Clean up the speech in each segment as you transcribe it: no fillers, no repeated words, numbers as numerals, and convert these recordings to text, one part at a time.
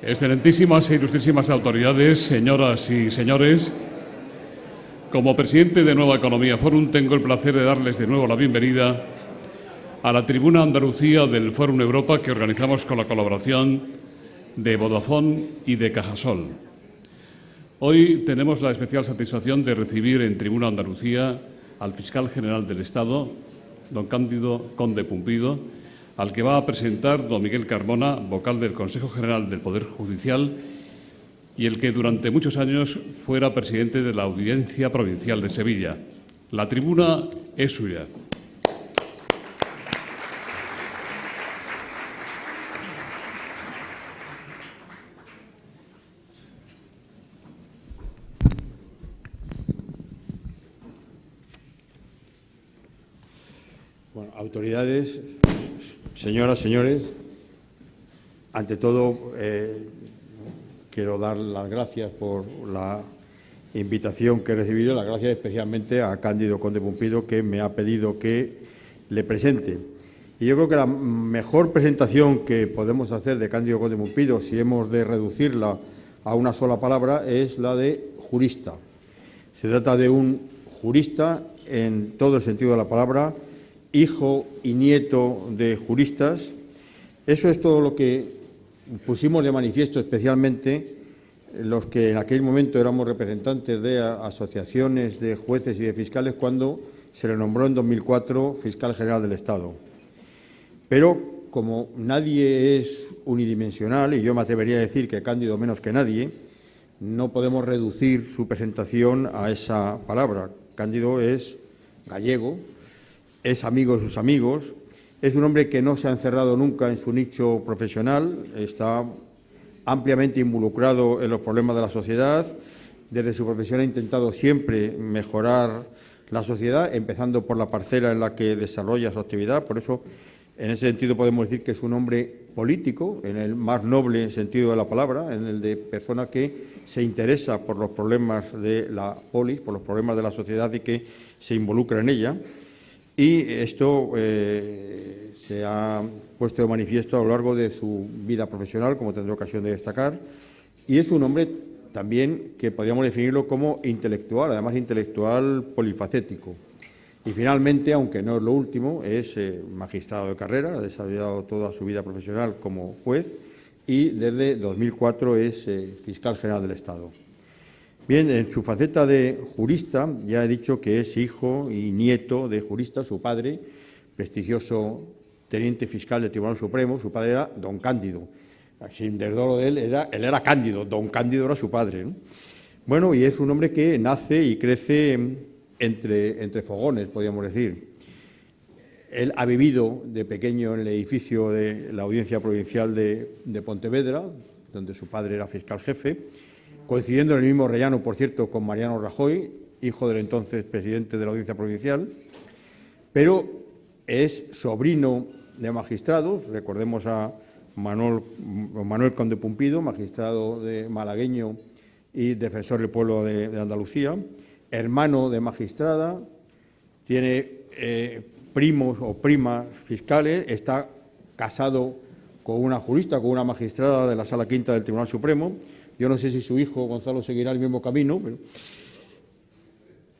Excelentísimas e ilustrísimas autoridades, señoras y señores, como presidente de Nueva Economía Forum tengo el placer de darles de nuevo la bienvenida a la tribuna Andalucía del Fórum Europa que organizamos con la colaboración de Vodafone y de Cajasol. Hoy tenemos la especial satisfacción de recibir en tribuna Andalucía al fiscal general del Estado, don Cándido Conde Pumpido, al que va a presentar don Miguel Carmona, vocal del Consejo General del Poder Judicial y el que durante muchos años fuera presidente de la Audiencia Provincial de Sevilla. La tribuna es suya. Bueno, autoridades, señoras, señores, ante todo quiero dar las gracias por la invitación que he recibido, las gracias especialmente a Cándido Conde Pumpido, que me ha pedido que le presente. Y yo creo que la mejor presentación que podemos hacer de Cándido Conde Pumpido, si hemos de reducirla a una sola palabra, es la de jurista. Se trata de un jurista en todo el sentido de la palabra, hijo y nieto de juristas. Eso es todo lo que pusimos de manifiesto, especialmente los que en aquel momento éramos representantes de asociaciones de jueces y de fiscales cuando se le nombró en 2004 fiscal general del Estado. Pero como nadie es unidimensional, y yo me atrevería a decir que Cándido menos que nadie, no podemos reducir su presentación a esa palabra. Cándido es gallego, es amigo de sus amigos, es un hombre que no se ha encerrado nunca en su nicho profesional, está ampliamente involucrado en los problemas de la sociedad. Desde su profesión ha intentado siempre mejorar la sociedad, empezando por la parcela en la que desarrolla su actividad. Por eso, en ese sentido, podemos decir que es un hombre político, en el más noble sentido de la palabra, en el de persona que se interesa por los problemas de la polis, por los problemas de la sociedad y que se involucra en ella. Y esto se ha puesto de manifiesto a lo largo de su vida profesional, como tendré ocasión de destacar, y es un hombre también que podríamos definirlo como intelectual, además intelectual polifacético. Y finalmente, aunque no es lo último, es magistrado de carrera, ha desarrollado toda su vida profesional como juez y desde 2004 es fiscal general del Estado. Bien, en su faceta de jurista, ya he dicho que es hijo y nieto de jurista. Su padre, prestigioso teniente fiscal del Tribunal Supremo, su padre era don Cándido. Sin desdoro de él era Cándido, don Cándido era su padre, ¿no? Bueno, y es un hombre que nace y crece entre fogones, podríamos decir. Él ha vivido de pequeño en el edificio de la Audiencia Provincial de Pontevedra, donde su padre era fiscal jefe, coincidiendo en el mismo rellano, por cierto, con Mariano Rajoy, hijo del entonces presidente de la Audiencia Provincial, pero es sobrino de magistrados. Recordemos a Manuel Conde Pumpido, magistrado malagueño y defensor del pueblo de Andalucía, hermano de magistrada, tiene primos o primas fiscales, está casado con una jurista, con una magistrada de la Sala Quinta del Tribunal Supremo. Yo no sé si su hijo Gonzalo seguirá el mismo camino.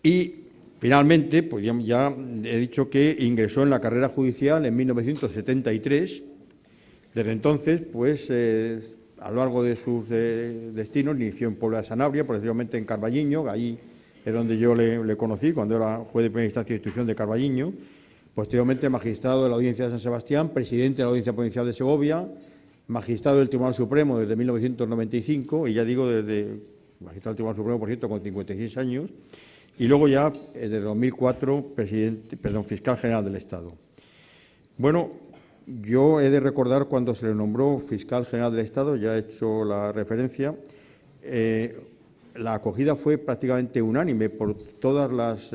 Y finalmente, pues ya he dicho que ingresó en la carrera judicial en 1973. Desde entonces, pues a lo largo de sus destinos, inició en Puebla de Sanabria, posteriormente en Carballiño, allí es donde yo le conocí, cuando era juez de primera instancia de instrucción de Carballiño. Posteriormente, magistrado de la Audiencia de San Sebastián, presidente de la Audiencia Provincial de Segovia, magistrado del Tribunal Supremo desde 1995, y ya digo, desde magistrado del Tribunal Supremo, por cierto, con 56 años, y luego ya, desde 2004, fiscal general del Estado. Bueno, yo he de recordar cuando se le nombró fiscal general del Estado, ya he hecho la referencia, la acogida fue prácticamente unánime por todas las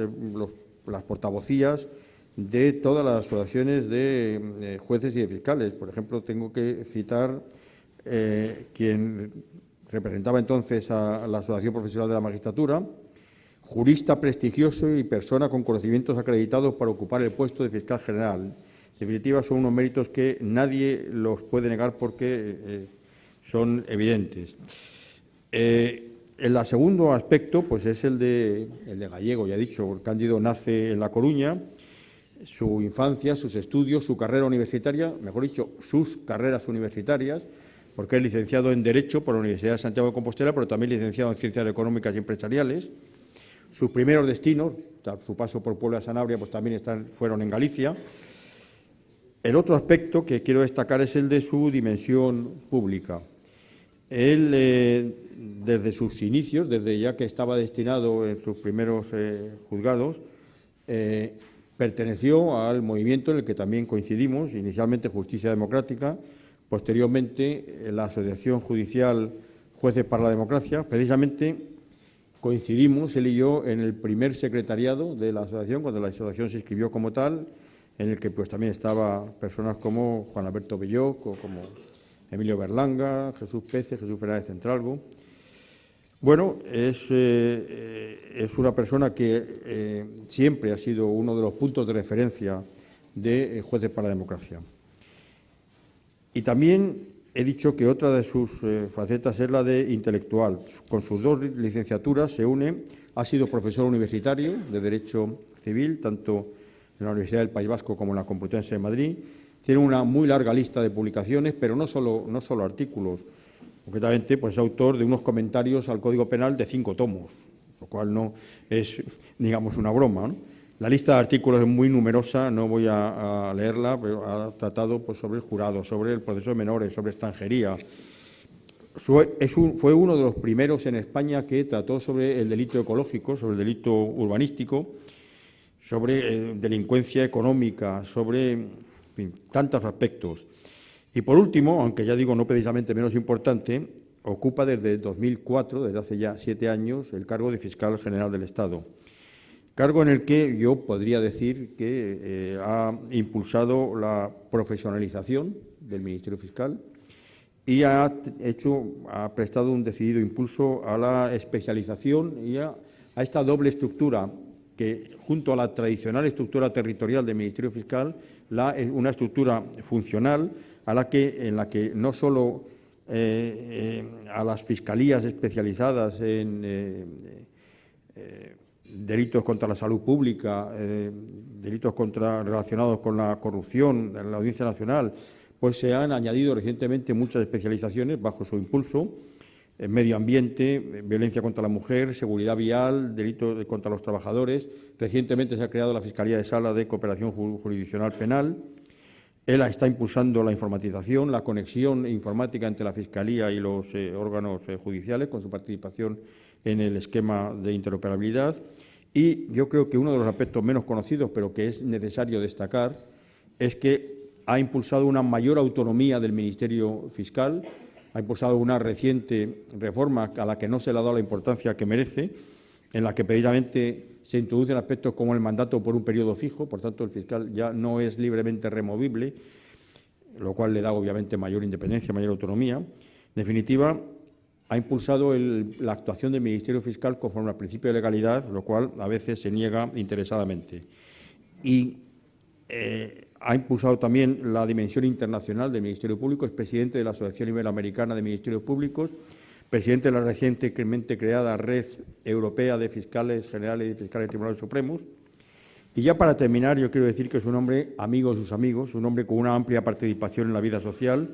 portavocías de todas las asociaciones de jueces y de fiscales. Por ejemplo, tengo que citar quien representaba entonces a la Asociación Profesional de la Magistratura, jurista prestigioso y persona con conocimientos acreditados para ocupar el puesto de fiscal general. En definitiva, son unos méritos que nadie los puede negar porque son evidentes. El segundo aspecto pues es el de Gallego, ya he dicho. Cándido nace en La Coruña. Su infancia, sus estudios, su carrera universitaria, mejor dicho, sus carreras universitarias, porque es licenciado en Derecho por la Universidad de Santiago de Compostela, pero también licenciado en Ciencias Económicas y Empresariales. Sus primeros destinos, su paso por Puebla de Sanabria, pues también fueron en Galicia. El otro aspecto que quiero destacar es el de su dimensión pública. Él, desde sus inicios, desde ya que estaba destinado en sus primeros juzgados, perteneció al movimiento en el que también coincidimos, inicialmente Justicia Democrática, posteriormente la Asociación Judicial Jueces para la Democracia. Precisamente coincidimos, él y yo, en el primer secretariado de la asociación, cuando la asociación se inscribió como tal, en el que pues también estaban personas como Juan Alberto Belloc, o como Emilio Berlanga, Jesús Pece, Jesús Fernández Centralgo. Bueno, es una persona que siempre ha sido uno de los puntos de referencia de Jueces para la Democracia. Y también he dicho que otra de sus facetas es la de intelectual. Con sus 2 licenciaturas se une, ha sido profesor universitario de Derecho Civil, tanto en la Universidad del País Vasco como en la Complutense de Madrid. Tiene una muy larga lista de publicaciones, pero no solo artículos. Concretamente, pues es autor de unos comentarios al Código Penal de 5 tomos, lo cual no es, digamos, una broma, ¿no? La lista de artículos es muy numerosa, no voy a leerla, pero ha tratado pues, sobre el jurado, sobre el proceso de menores, sobre extranjería. Fue uno de los primeros en España que trató sobre el delito ecológico, sobre el delito urbanístico, sobre delincuencia económica, sobre en fin, tantos aspectos. Y por último, aunque ya digo no precisamente menos importante, ocupa desde 2004, desde hace ya 7 años, el cargo de Fiscal General del Estado. Cargo en el que yo podría decir que ha impulsado la profesionalización del Ministerio Fiscal y ha prestado un decidido impulso a la especialización y a esta doble estructura que, junto a la tradicional estructura territorial del Ministerio Fiscal, una estructura funcional en la que no solo a las fiscalías especializadas en delitos contra la salud pública, delitos relacionados con la corrupción en la Audiencia Nacional, pues se han añadido recientemente muchas especializaciones bajo su impulso: medio ambiente, violencia contra la mujer, seguridad vial, delitos contra los trabajadores. Recientemente se ha creado la Fiscalía de Sala de Cooperación Jurisdiccional Penal. Él está impulsando la informatización, la conexión informática entre la Fiscalía y los órganos judiciales, con su participación en el esquema de interoperabilidad. Y yo creo que uno de los aspectos menos conocidos, pero que es necesario destacar, es que ha impulsado una mayor autonomía del Ministerio Fiscal, ha impulsado una reciente reforma a la que no se le ha dado la importancia que merece, en la que precisamente se introducen aspectos como el mandato por un periodo fijo, por tanto el fiscal ya no es libremente removible, lo cual le da obviamente mayor independencia, mayor autonomía. En definitiva, ha impulsado la actuación del Ministerio Fiscal conforme al principio de legalidad, lo cual a veces se niega interesadamente. Y ha impulsado también la dimensión internacional del Ministerio Público, es presidente de la Asociación Iberoamericana de Ministerios Públicos, presidente de la recientemente creada Red Europea de Fiscales Generales y Fiscales de Tribunales Supremos. Y ya para terminar, yo quiero decir que es un hombre amigo de sus amigos, un hombre con una amplia participación en la vida social,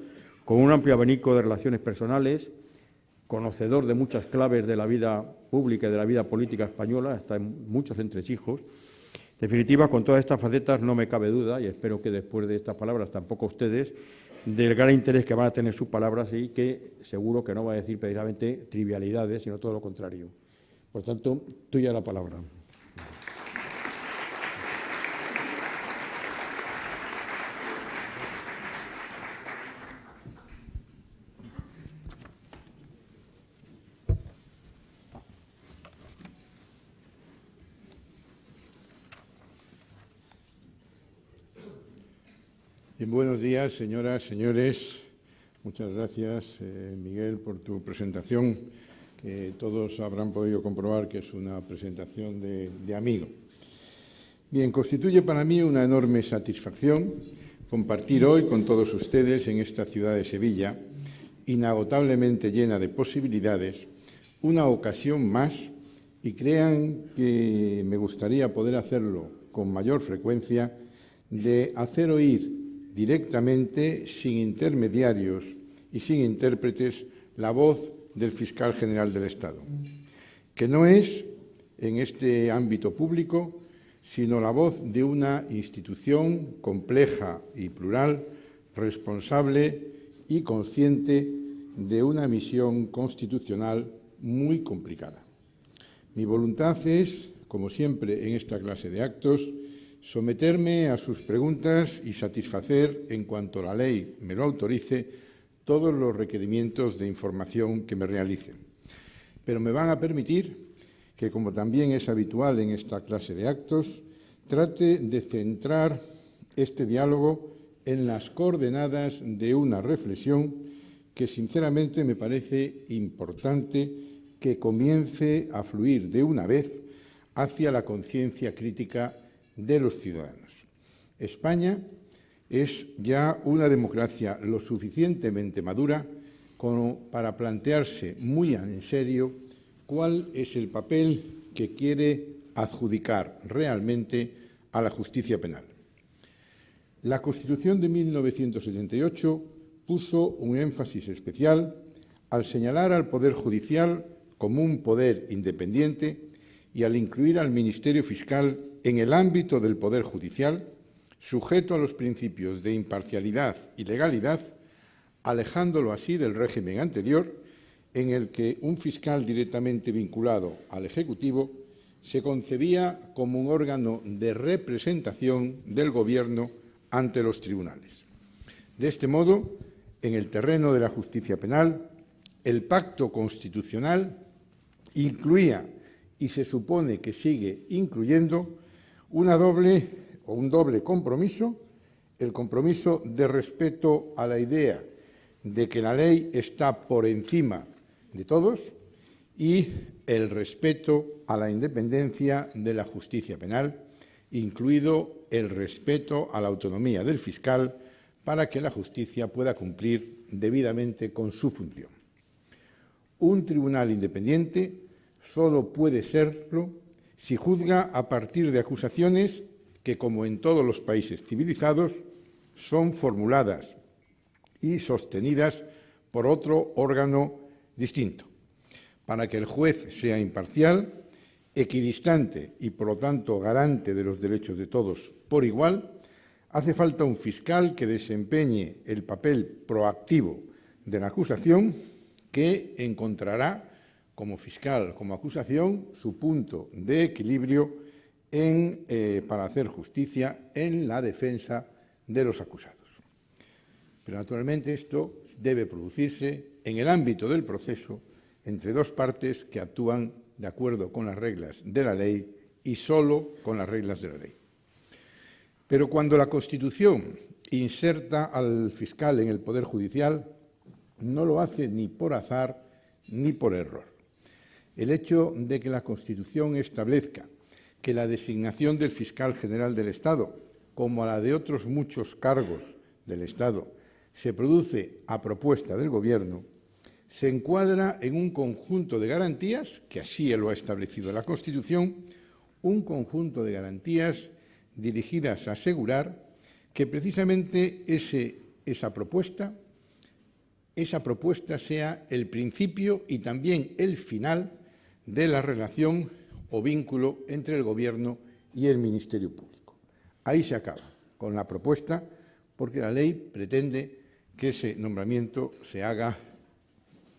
con un amplio abanico de relaciones personales, conocedor de muchas claves de la vida pública y de la vida política española, hasta en muchos entresijos. En definitiva, con todas estas facetas no me cabe duda, y espero que después de estas palabras tampoco ustedes, del gran interés que van a tener sus palabras y que seguro que no va a decir precisamente trivialidades, sino todo lo contrario. Por tanto, tuya la palabra. Bien, buenos días, señoras, señores. Muchas gracias, Miguel, por tu presentación, que todos habrán podido comprobar que es una presentación de amigo. Bien, constituye para mí una enorme satisfacción compartir hoy con todos ustedes en esta ciudad de Sevilla inagotablemente llena de posibilidades, una ocasión más, y crean que me gustaría poder hacerlo con mayor frecuencia, de hacer oír directamente, sin intermediarios y sin intérpretes, la voz del fiscal general del Estado, que no es, en este ámbito público, sino la voz de una institución compleja y plural, responsable y consciente de una misión constitucional muy complicada. Mi voluntad es, como siempre en esta clase de actos, someterme a sus preguntas y satisfacer, en cuanto la ley me lo autorice, todos los requerimientos de información que me realicen. Pero me van a permitir que, como también es habitual en esta clase de actos, trate de centrar este diálogo en las coordenadas de una reflexión que, sinceramente, me parece importante que comience a fluir de una vez hacia la conciencia crítica de los ciudadanos. España es ya una democracia lo suficientemente madura como para plantearse muy en serio cuál es el papel que quiere adjudicar realmente a la justicia penal. La Constitución de 1978 puso un énfasis especial al señalar al Poder Judicial como un poder independiente y al incluir al Ministerio Fiscal en el ámbito del Poder Judicial, sujeto a los principios de imparcialidad y legalidad, alejándolo así del régimen anterior, en el que un fiscal directamente vinculado al Ejecutivo se concebía como un órgano de representación del Gobierno ante los tribunales. De este modo, en el terreno de la justicia penal, el pacto constitucional incluía, y se supone que sigue incluyendo, un doble compromiso: el compromiso de respeto a la idea de que la ley está por encima de todos y el respeto a la independencia de la justicia penal, incluido el respeto a la autonomía del fiscal para que la justicia pueda cumplir debidamente con su función. Un tribunal independiente solo puede serlo si juzga a partir de acusaciones que, como en todos los países civilizados, son formuladas y sostenidas por otro órgano distinto. Para que el juez sea imparcial, equidistante y, por lo tanto, garante de los derechos de todos por igual, hace falta un fiscal que desempeñe el papel proactivo de la acusación, que encontrará, como fiscal, como acusación, su punto de equilibrio para hacer justicia en la defensa de los acusados. Pero, naturalmente, esto debe producirse en el ámbito del proceso entre dos partes que actúan de acuerdo con las reglas de la ley y solo con las reglas de la ley. Pero cuando la Constitución inserta al fiscal en el Poder Judicial, no lo hace ni por azar ni por error. El hecho de que la Constitución establezca que la designación del fiscal general del Estado, como la de otros muchos cargos del Estado, se produce a propuesta del Gobierno, se encuadra en un conjunto de garantías, que así lo ha establecido la Constitución, un conjunto de garantías dirigidas a asegurar que precisamente esa propuesta sea el principio y también el final de la relación o vínculo entre el Gobierno y el Ministerio Público. Ahí se acaba con la propuesta, porque la ley pretende que ese nombramiento se haga,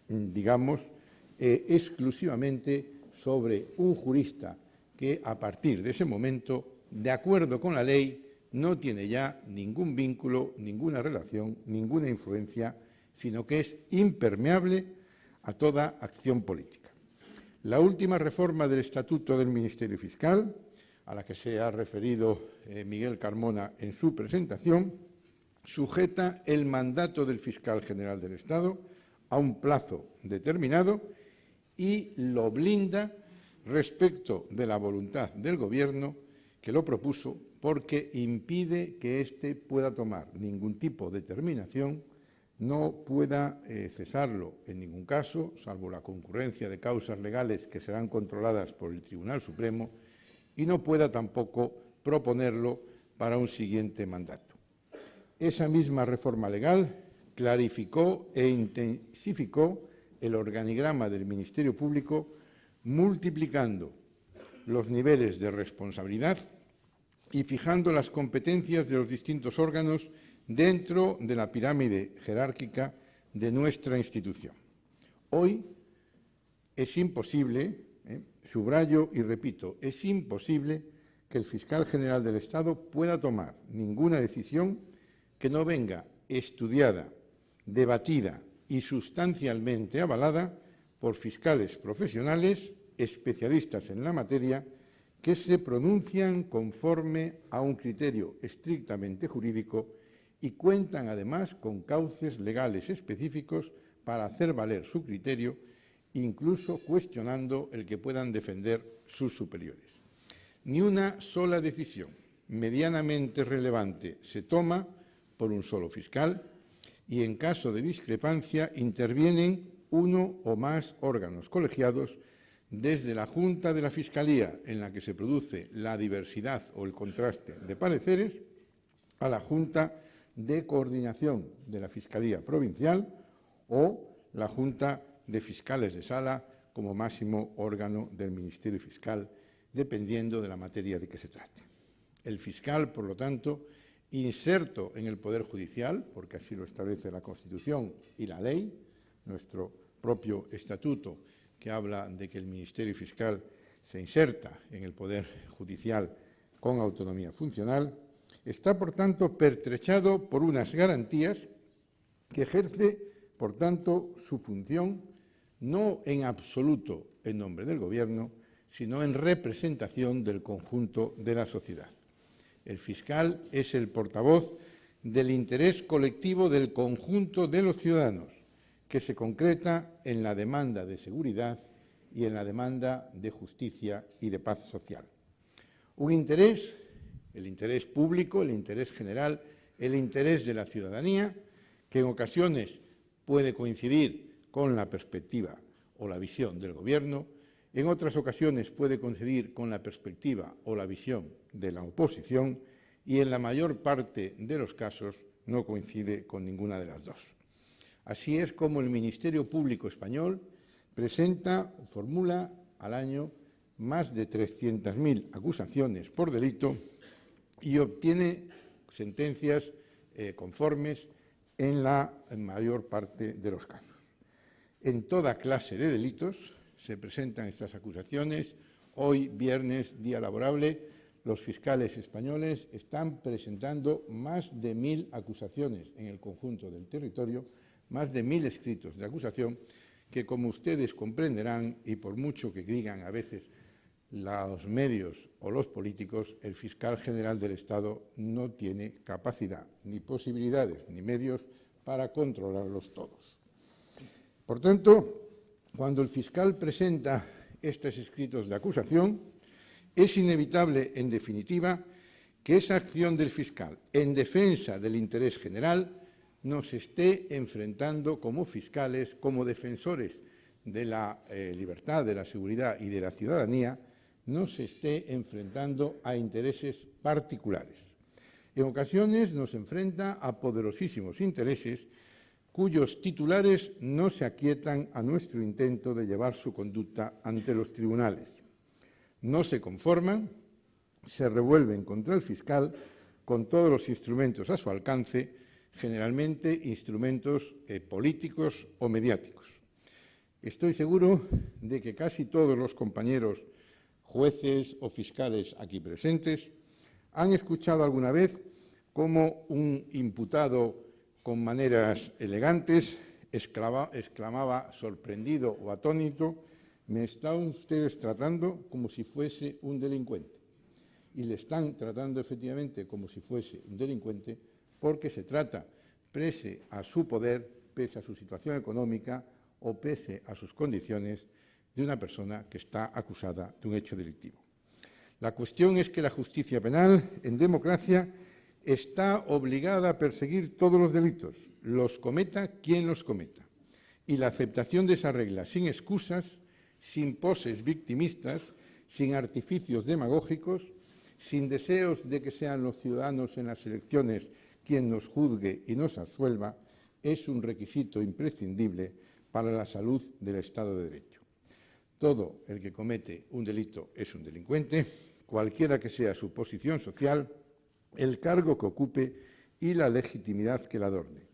digamos, exclusivamente sobre un jurista que, a partir de ese momento, de acuerdo con la ley, no tiene ya ningún vínculo, ninguna relación, ninguna influencia, sino que es impermeable a toda acción política. La última reforma del Estatuto del Ministerio Fiscal, a la que se ha referido Miguel Carmona en su presentación, sujeta el mandato del fiscal general del Estado a un plazo determinado y lo blinda respecto de la voluntad del Gobierno que lo propuso, porque impide que éste pueda tomar ningún tipo de determinación no pueda cesarlo en ningún caso, salvo la concurrencia de causas legales que serán controladas por el Tribunal Supremo, y no pueda tampoco proponerlo para un siguiente mandato. Esa misma reforma legal clarificó e intensificó el organigrama del Ministerio Público, multiplicando los niveles de responsabilidad y fijando las competencias de los distintos órganos dentro de la pirámide jerárquica de nuestra institución. Hoy es imposible, subrayo y repito, es imposible que el fiscal general del Estado pueda tomar ninguna decisión que no venga estudiada, debatida y sustancialmente avalada por fiscales profesionales, especialistas en la materia, que se pronuncian conforme a un criterio estrictamente jurídico y cuentan además con cauces legales específicos para hacer valer su criterio, incluso cuestionando el que puedan defender sus superiores. Ni una sola decisión medianamente relevante se toma por un solo fiscal y, en caso de discrepancia, intervienen uno o más órganos colegiados, desde la Junta de la Fiscalía, en la que se produce la diversidad o el contraste de pareceres, a la Junta de Coordinación de la Fiscalía Provincial o la Junta de Fiscales de Sala como máximo órgano del Ministerio Fiscal, dependiendo de la materia de que se trate. El fiscal, por lo tanto, inserto en el Poder Judicial, porque así lo establece la Constitución y la ley, nuestro propio estatuto, que habla de que el Ministerio Fiscal se inserta en el Poder Judicial con autonomía funcional, está, por tanto, pertrechado por unas garantías que ejerce, por tanto, su función no en absoluto en nombre del Gobierno, sino en representación del conjunto de la sociedad. El fiscal es el portavoz del interés colectivo del conjunto de los ciudadanos, que se concreta en la demanda de seguridad y en la demanda de justicia y de paz social. Un interés, el interés público, el interés general, el interés de la ciudadanía, que en ocasiones puede coincidir con la perspectiva o la visión del Gobierno, en otras ocasiones puede coincidir con la perspectiva o la visión de la oposición y en la mayor parte de los casos no coincide con ninguna de las dos. Así es como el Ministerio Público español presenta o formula al año más de 300.000 acusaciones por delito y obtiene sentencias conformes en la mayor parte de los casos. En toda clase de delitos se presentan estas acusaciones. Hoy, viernes, día laborable, los fiscales españoles están presentando más de 1.000 acusaciones en el conjunto del territorio, más de 1.000 escritos de acusación que, como ustedes comprenderán, y por mucho que digan a veces los medios o los políticos, el fiscal general del Estado no tiene capacidad, ni posibilidades, ni medios para controlarlos todos. Por tanto, cuando el fiscal presenta estos escritos de acusación, es inevitable, en definitiva, que esa acción del fiscal en defensa del interés general nos esté enfrentando como fiscales, como defensores de la libertad, de la seguridad y de la ciudadanía, no se esté enfrentando a intereses particulares. En ocasiones nos enfrenta a poderosísimos intereses cuyos titulares no se aquietan a nuestro intento de llevar su conducta ante los tribunales. No se conforman, se revuelven contra el fiscal con todos los instrumentos a su alcance, generalmente instrumentos políticos o mediáticos. Estoy seguro de que casi todos los compañeros jueces o fiscales aquí presentes han escuchado alguna vez cómo un imputado con maneras elegantes exclamaba sorprendido o atónito: «Me están ustedes tratando como si fuese un delincuente». Y le están tratando efectivamente como si fuese un delincuente porque se trata, pese a su poder, pese a su situación económica o pese a sus condiciones, de una persona que está acusada de un hecho delictivo. La cuestión es que la justicia penal en democracia está obligada a perseguir todos los delitos, los cometa quien los cometa. Y la aceptación de esa regla sin excusas, sin poses victimistas, sin artificios demagógicos, sin deseos de que sean los ciudadanos en las elecciones quien nos juzgue y nos absuelva, es un requisito imprescindible para la salud del Estado de Derecho. Todo el que comete un delito es un delincuente, cualquiera que sea su posición social, el cargo que ocupe y la legitimidad que la adorne.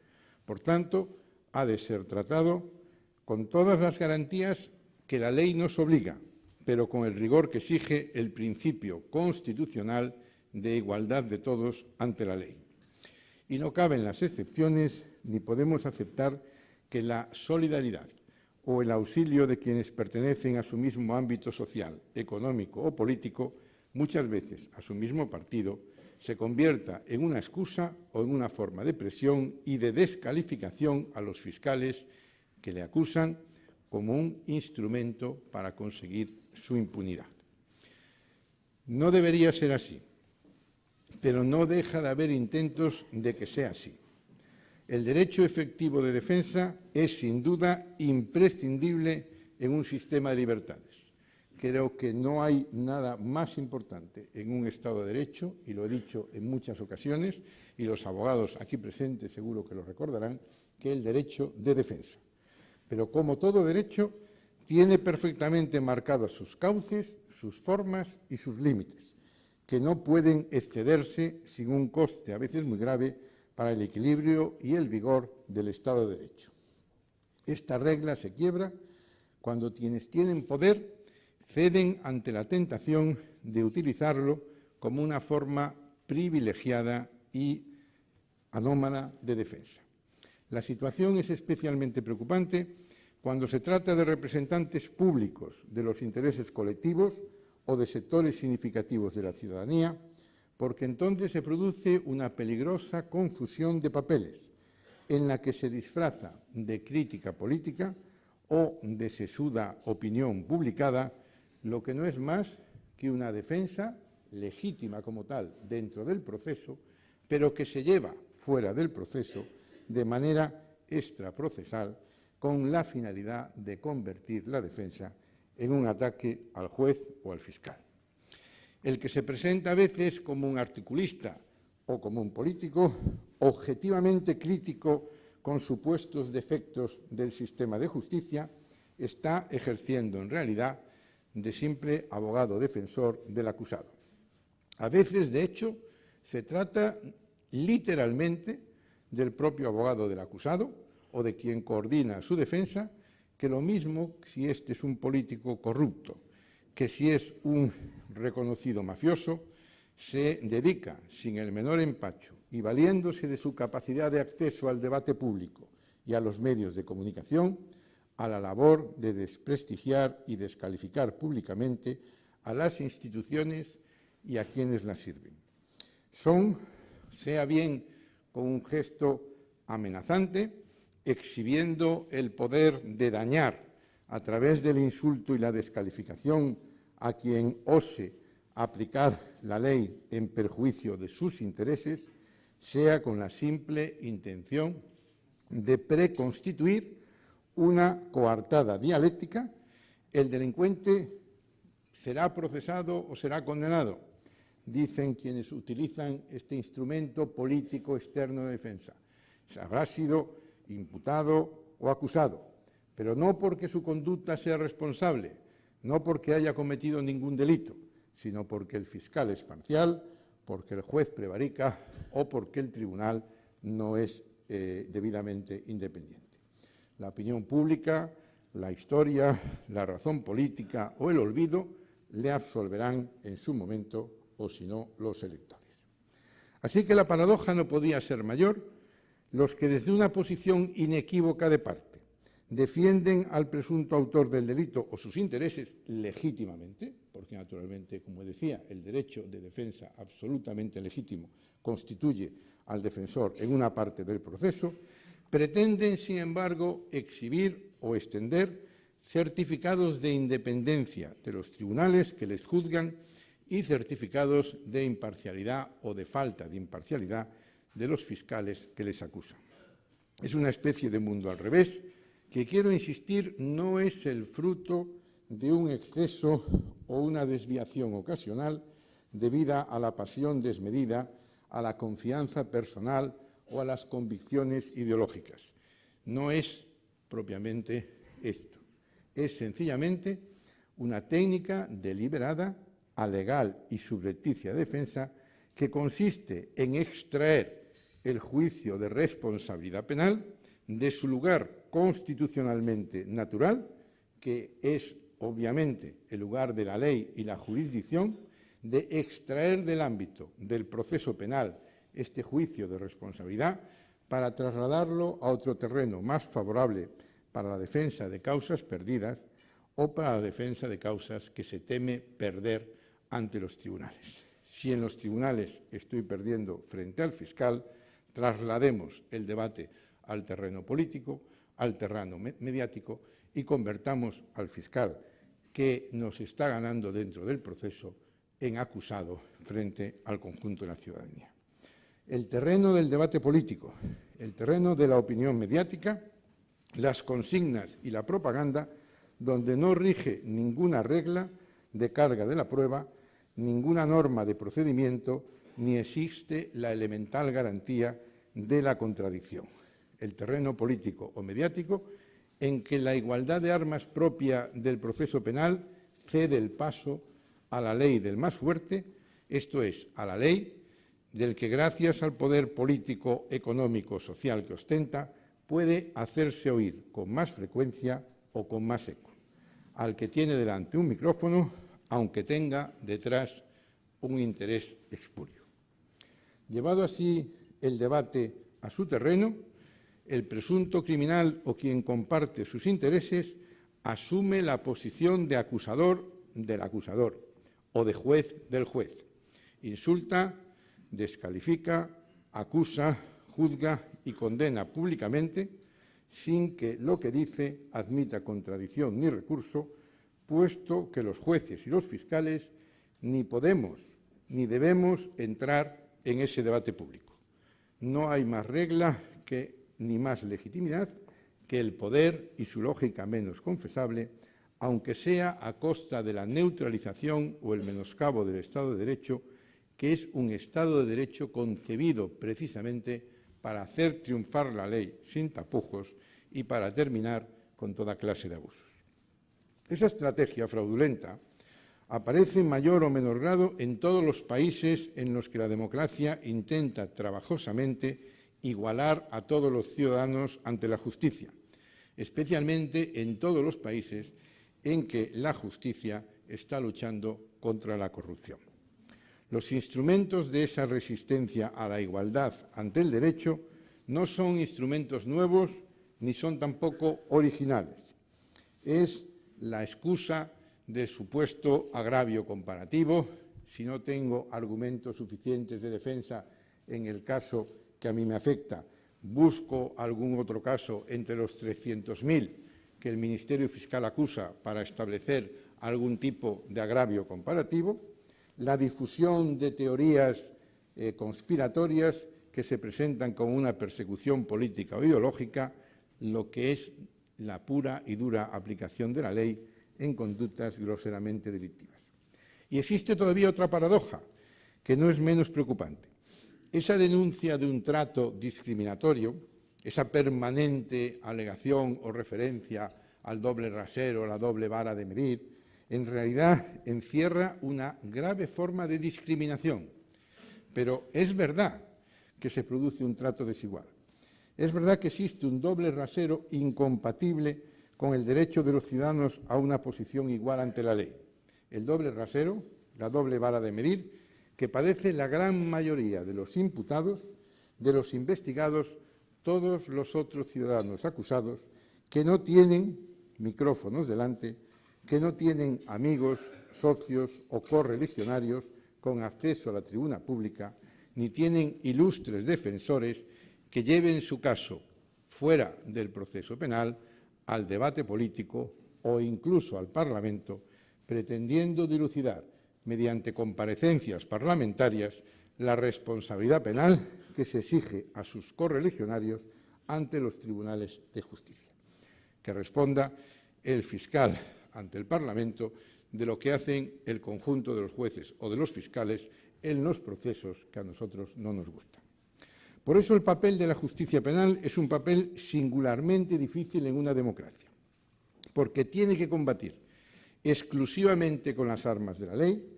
Por tanto, ha de ser tratado con todas las garantías que la ley nos obliga, pero con el rigor que exige el principio constitucional de igualdad de todos ante la ley. Y no caben las excepciones ni podemos aceptar que la solidaridad o el auxilio de quienes pertenecen a su mismo ámbito social, económico o político, muchas veces a su mismo partido, se convierta en una excusa o en una forma de presión y de descalificación a los fiscales que le acusan como un instrumento para conseguir su impunidad. No debería ser así, pero no deja de haber intentos de que sea así. El derecho efectivo de defensa es, sin duda, imprescindible en un sistema de libertades. Creo que no hay nada más importante en un Estado de Derecho, y lo he dicho en muchas ocasiones, y los abogados aquí presentes seguro que lo recordarán, que el derecho de defensa. Pero como todo derecho, tiene perfectamente marcados sus cauces, sus formas y sus límites, que no pueden excederse sin un coste a veces muy grave para el equilibrio y el vigor del Estado de Derecho. Esta regla se quiebra cuando quienes tienen poder ceden ante la tentación de utilizarlo como una forma privilegiada y anómala de defensa. La situación es especialmente preocupante cuando se trata de representantes públicos de los intereses colectivos o de sectores significativos de la ciudadanía, porque entonces se produce una peligrosa confusión de papeles en la que se disfraza de crítica política o de sesuda opinión publicada lo que no es más que una defensa legítima como tal dentro del proceso, pero que se lleva fuera del proceso de manera extraprocesal con la finalidad de convertir la defensa en un ataque al juez o al fiscal. El que se presenta a veces como un articulista o como un político objetivamente crítico con supuestos defectos del sistema de justicia está ejerciendo en realidad de simple abogado defensor del acusado. A veces, de hecho, se trata literalmente del propio abogado del acusado o de quien coordina su defensa, que lo mismo si este es un político corrupto, que si es un reconocido mafioso, se dedica sin el menor empacho y valiéndose de su capacidad de acceso al debate público y a los medios de comunicación, a la labor de desprestigiar y descalificar públicamente a las instituciones y a quienes las sirven. Son, sea bien con un gesto amenazante, exhibiendo el poder de dañar a través del insulto y la descalificación a quien ose aplicar la ley en perjuicio de sus intereses, sea con la simple intención de preconstituir una coartada dialéctica, el delincuente será procesado o será condenado, dicen quienes utilizan este instrumento político externo de defensa. Habrá sido imputado o acusado, pero no porque su conducta sea responsable, no porque haya cometido ningún delito, sino porque el fiscal es parcial, porque el juez prevarica o porque el tribunal no es debidamente independiente. La opinión pública, la historia, la razón política o el olvido le absolverán en su momento, o si no, los electores. Así que la paradoja no podía ser mayor. Los que desde una posición inequívoca de parte defienden al presunto autor del delito o sus intereses legítimamente, porque naturalmente, como decía, el derecho de defensa absolutamente legítimo constituye al defensor en una parte del proceso, pretenden, sin embargo, exhibir o extender certificados de independencia de los tribunales que les juzgan y certificados de imparcialidad o de falta de imparcialidad de los fiscales que les acusan. Es una especie de mundo al revés que, quiero insistir, no es el fruto de un exceso o una desviación ocasional debida a la pasión desmedida, a la confianza personal o a las convicciones ideológicas. No es propiamente esto. Es sencillamente una técnica deliberada, alegal y subrepticia defensa que consiste en extraer el juicio de responsabilidad penal de su lugar constitucionalmente natural, que es obviamente el lugar de la ley y la jurisdicción, de extraer del ámbito del proceso penal este juicio de responsabilidad para trasladarlo a otro terreno más favorable para la defensa de causas perdidas o para la defensa de causas que se teme perder ante los tribunales. Si en los tribunales estoy perdiendo frente al fiscal, traslademos el debate al terreno político, al terreno mediático y convertamos al fiscal que nos está ganando dentro del proceso en acusado frente al conjunto de la ciudadanía. El terreno del debate político, el terreno de la opinión mediática, las consignas y la propaganda, donde no rige ninguna regla de carga de la prueba, ninguna norma de procedimiento, ni existe la elemental garantía de la contradicción. El terreno político o mediático en que la igualdad de armas propia del proceso penal cede el paso a la ley del más fuerte, esto es, a la ley del que, gracias al poder político, económico, social que ostenta, puede hacerse oír con más frecuencia o con más eco, al que tiene delante un micrófono, aunque tenga detrás un interés espurio. Llevado así el debate a su terreno, el presunto criminal o quien comparte sus intereses asume la posición de acusador del acusador o de juez del juez. Insulta, descalifica, acusa, juzga y condena públicamente sin que lo que dice admita contradicción ni recurso, puesto que los jueces y los fiscales ni podemos ni debemos entrar en ese debate público. No hay más regla ni más legitimidad que el poder y su lógica menos confesable, aunque sea a costa de la neutralización o el menoscabo del Estado de Derecho, que es un Estado de Derecho concebido precisamente para hacer triunfar la ley sin tapujos y para terminar con toda clase de abusos. Esa estrategia fraudulenta aparece en mayor o menor grado en todos los países en los que la democracia intenta trabajosamente igualar a todos los ciudadanos ante la justicia, especialmente en todos los países en que la justicia está luchando contra la corrupción. Los instrumentos de esa resistencia a la igualdad ante el derecho no son instrumentos nuevos ni son tampoco originales. Es la excusa del supuesto agravio comparativo. Si no tengo argumentos suficientes de defensa en el caso que a mí me afecta, busco algún otro caso entre los 300.000 que el Ministerio Fiscal acusa para establecer algún tipo de agravio comparativo, la difusión de teorías conspiratorias que se presentan como una persecución política o ideológica, lo que es la pura y dura aplicación de la ley en conductas groseramente delictivas. Y existe todavía otra paradoja, que no es menos preocupante. Esa denuncia de un trato discriminatorio, esa permanente alegación o referencia al doble rasero, a la doble vara de medir, en realidad encierra una grave forma de discriminación. Pero es verdad que se produce un trato desigual. Es verdad que existe un doble rasero incompatible con el derecho de los ciudadanos a una posición igual ante la ley. El doble rasero, la doble vara de medir, que padece la gran mayoría de los imputados, de los investigados, todos los otros ciudadanos acusados que no tienen micrófonos delante, que no tienen amigos, socios o correligionarios con acceso a la tribuna pública, ni tienen ilustres defensores que lleven su caso fuera del proceso penal, al debate político o incluso al Parlamento, pretendiendo dilucidar mediante comparecencias parlamentarias, la responsabilidad penal que se exige a sus correligionarios ante los tribunales de justicia. Que responda el fiscal ante el Parlamento de lo que hacen el conjunto de los jueces o de los fiscales en los procesos que a nosotros no nos gustan. Por eso el papel de la justicia penal es un papel singularmente difícil en una democracia, porque tiene que combatir exclusivamente con las armas de la ley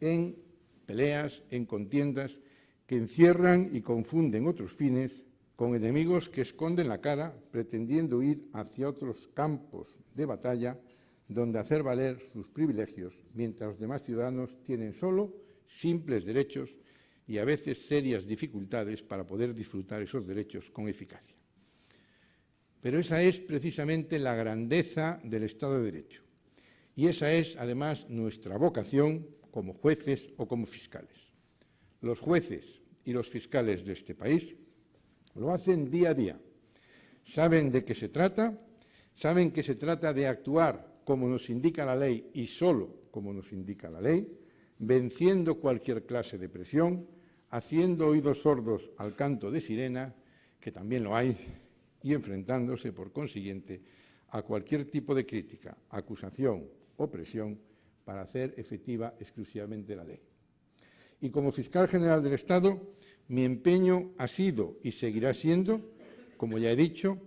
en peleas, en contiendas que encierran y confunden otros fines con enemigos que esconden la cara pretendiendo ir hacia otros campos de batalla donde hacer valer sus privilegios, mientras los demás ciudadanos tienen solo simples derechos y a veces serias dificultades para poder disfrutar esos derechos con eficacia. Pero esa es precisamente la grandeza del Estado de Derecho. Y esa es, además, nuestra vocación como jueces o como fiscales. Los jueces y los fiscales de este país lo hacen día a día. Saben de qué se trata, saben que se trata de actuar como nos indica la ley y solo como nos indica la ley, venciendo cualquier clase de presión, haciendo oídos sordos al canto de sirena, que también lo hay, y enfrentándose, por consiguiente, a cualquier tipo de crítica, acusación o presión para hacer efectiva exclusivamente la ley. Y como fiscal general del Estado, mi empeño ha sido y seguirá siendo, como ya he dicho,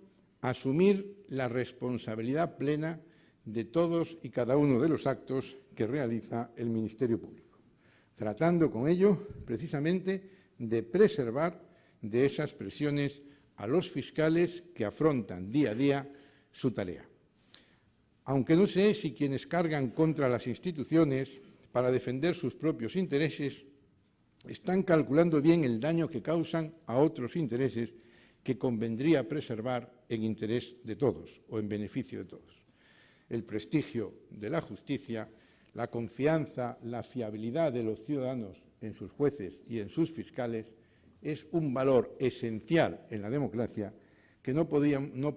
asumir la responsabilidad plena de todos y cada uno de los actos que realiza el Ministerio Público, tratando con ello precisamente de preservar de esas presiones a los fiscales que afrontan día a día su tarea. Aunque no sé si quienes cargan contra las instituciones para defender sus propios intereses están calculando bien el daño que causan a otros intereses que convendría preservar en interés de todos o en beneficio de todos. El prestigio de la justicia, la confianza, la fiabilidad de los ciudadanos en sus jueces y en sus fiscales es un valor esencial en la democracia que no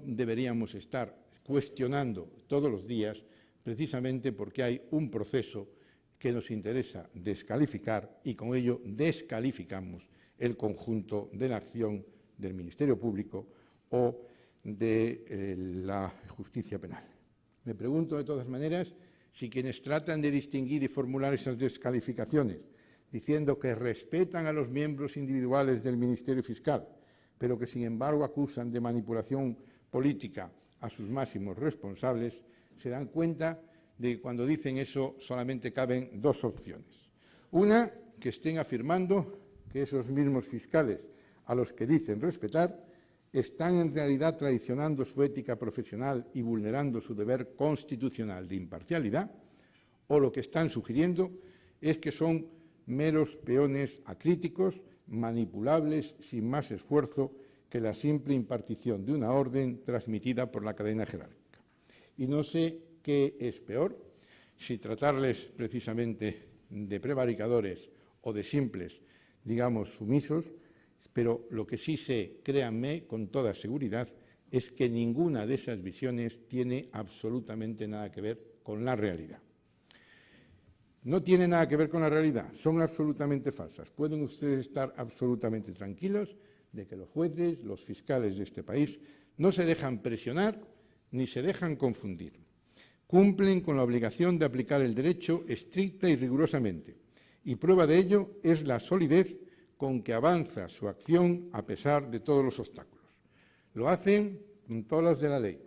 deberíamos estar cuestionando todos los días, precisamente porque hay un proceso que nos interesa descalificar y con ello descalificamos el conjunto de la acción del Ministerio Público o de la justicia penal. Me pregunto, de todas maneras, si quienes tratan de distinguir y formular esas descalificaciones, diciendo que respetan a los miembros individuales del Ministerio Fiscal, pero que, sin embargo, acusan de manipulación política a sus máximos responsables, se dan cuenta de que cuando dicen eso solamente caben dos opciones. Una, que estén afirmando que esos mismos fiscales a los que dicen respetar están en realidad traicionando su ética profesional y vulnerando su deber constitucional de imparcialidad, o lo que están sugiriendo es que son meros peones acríticos, manipulables sin más esfuerzo que la simple impartición de una orden transmitida por la cadena jerárquica. Y no sé qué es peor, si tratarles precisamente de prevaricadores o de simples, digamos, sumisos, pero lo que sí sé, créanme, con toda seguridad, es que ninguna de esas visiones tiene absolutamente nada que ver con la realidad. No tiene nada que ver con la realidad, son absolutamente falsas. Pueden ustedes estar absolutamente tranquilos de que los jueces, los fiscales de este país, no se dejan presionar ni se dejan confundir. Cumplen con la obligación de aplicar el derecho estricta y rigurosamente, y prueba de ello es la solidez con que avanza su acción a pesar de todos los obstáculos. Lo hacen con todas las de la ley.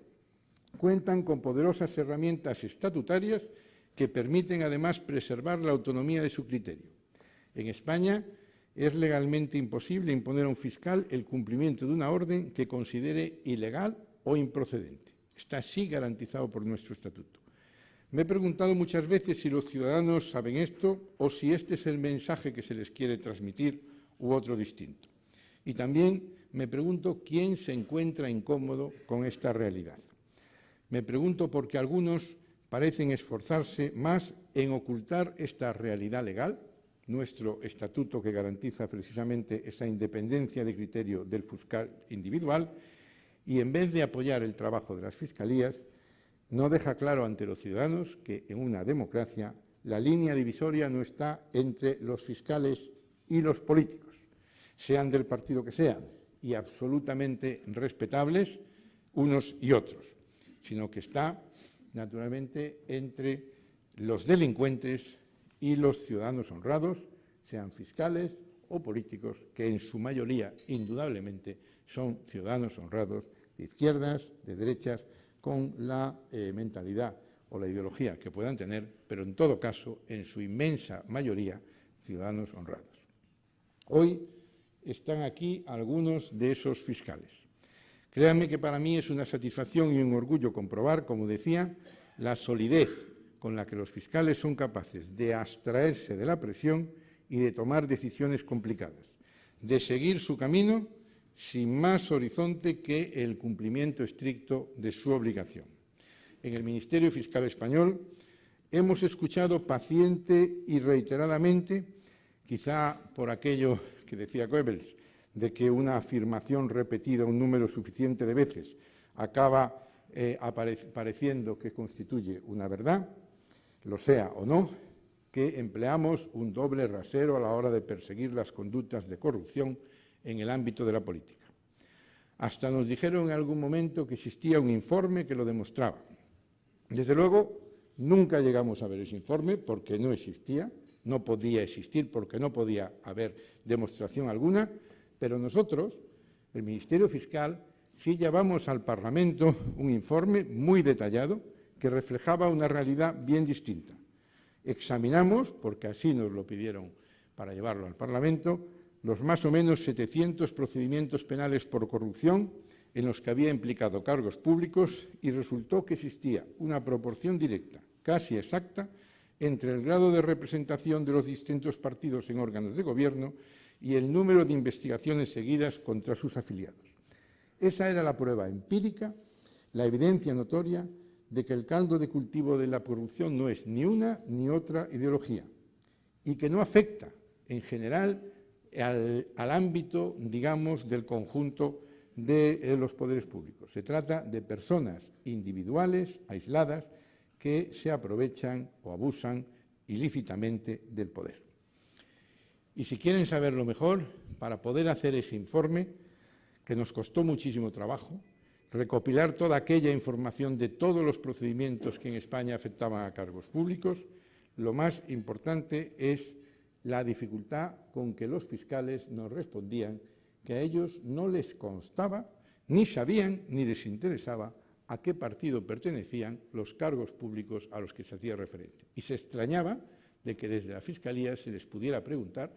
Cuentan con poderosas herramientas estatutarias que permiten además preservar la autonomía de su criterio. En España es legalmente imposible imponer a un fiscal el cumplimiento de una orden que considere ilegal o improcedente. Está así garantizado por nuestro estatuto. Me he preguntado muchas veces si los ciudadanos saben esto o si este es el mensaje que se les quiere transmitir u otro distinto. Y también me pregunto quién se encuentra incómodo con esta realidad. Me pregunto por qué algunos parecen esforzarse más en ocultar esta realidad legal, nuestro estatuto que garantiza precisamente esa independencia de criterio del fiscal individual, y en vez de apoyar el trabajo de las fiscalías, no deja claro ante los ciudadanos que en una democracia la línea divisoria no está entre los fiscales y los políticos, sean del partido que sean, y absolutamente respetables unos y otros, sino que está, naturalmente, entre los delincuentes y los ciudadanos honrados, sean fiscales o políticos, que en su mayoría, indudablemente, son ciudadanos honrados de izquierdas, de derechas, con la mentalidad o la ideología que puedan tener, pero en todo caso, en su inmensa mayoría, ciudadanos honrados. Hoy están aquí algunos de esos fiscales. Créanme que para mí es una satisfacción y un orgullo comprobar, como decía, la solidez con la que los fiscales son capaces de abstraerse de la presión y de tomar decisiones complicadas, de seguir su camino sin más horizonte que el cumplimiento estricto de su obligación. En el Ministerio Fiscal español hemos escuchado paciente y reiteradamente, quizá por aquello que decía Goebbels, de que una afirmación repetida un número suficiente de veces acaba pareciendo que constituye una verdad, lo sea o no, que empleamos un doble rasero a la hora de perseguir las conductas de corrupción en el ámbito de la política. Hasta nos dijeron en algún momento que existía un informe que lo demostraba. Desde luego, nunca llegamos a ver ese informe porque no existía, no podía existir porque no podía haber demostración alguna, pero nosotros, el Ministerio Fiscal, sí llevamos al Parlamento un informe muy detallado que reflejaba una realidad bien distinta. Examinamos, porque así nos lo pidieron para llevarlo al Parlamento, los más o menos 700 procedimientos penales por corrupción en los que había implicado cargos públicos y resultó que existía una proporción directa, casi exacta, entre el grado de representación de los distintos partidos en órganos de gobierno y el número de investigaciones seguidas contra sus afiliados. Esa era la prueba empírica, la evidencia notoria de que el caldo de cultivo de la corrupción no es ni una ni otra ideología y que no afecta, en general, al ámbito, digamos, del conjunto de los poderes públicos. Se trata de personas individuales, aisladas, que se aprovechan o abusan ilícitamente del poder. Y si quieren saberlo mejor, para poder hacer ese informe, que nos costó muchísimo trabajo, recopilar toda aquella información de todos los procedimientos que en España afectaban a cargos públicos, lo más importante es la dificultad con que los fiscales nos respondían que a ellos no les constaba, ni sabían, ni les interesaba a qué partido pertenecían los cargos públicos a los que se hacía referencia. Y se extrañaba de que desde la Fiscalía se les pudiera preguntar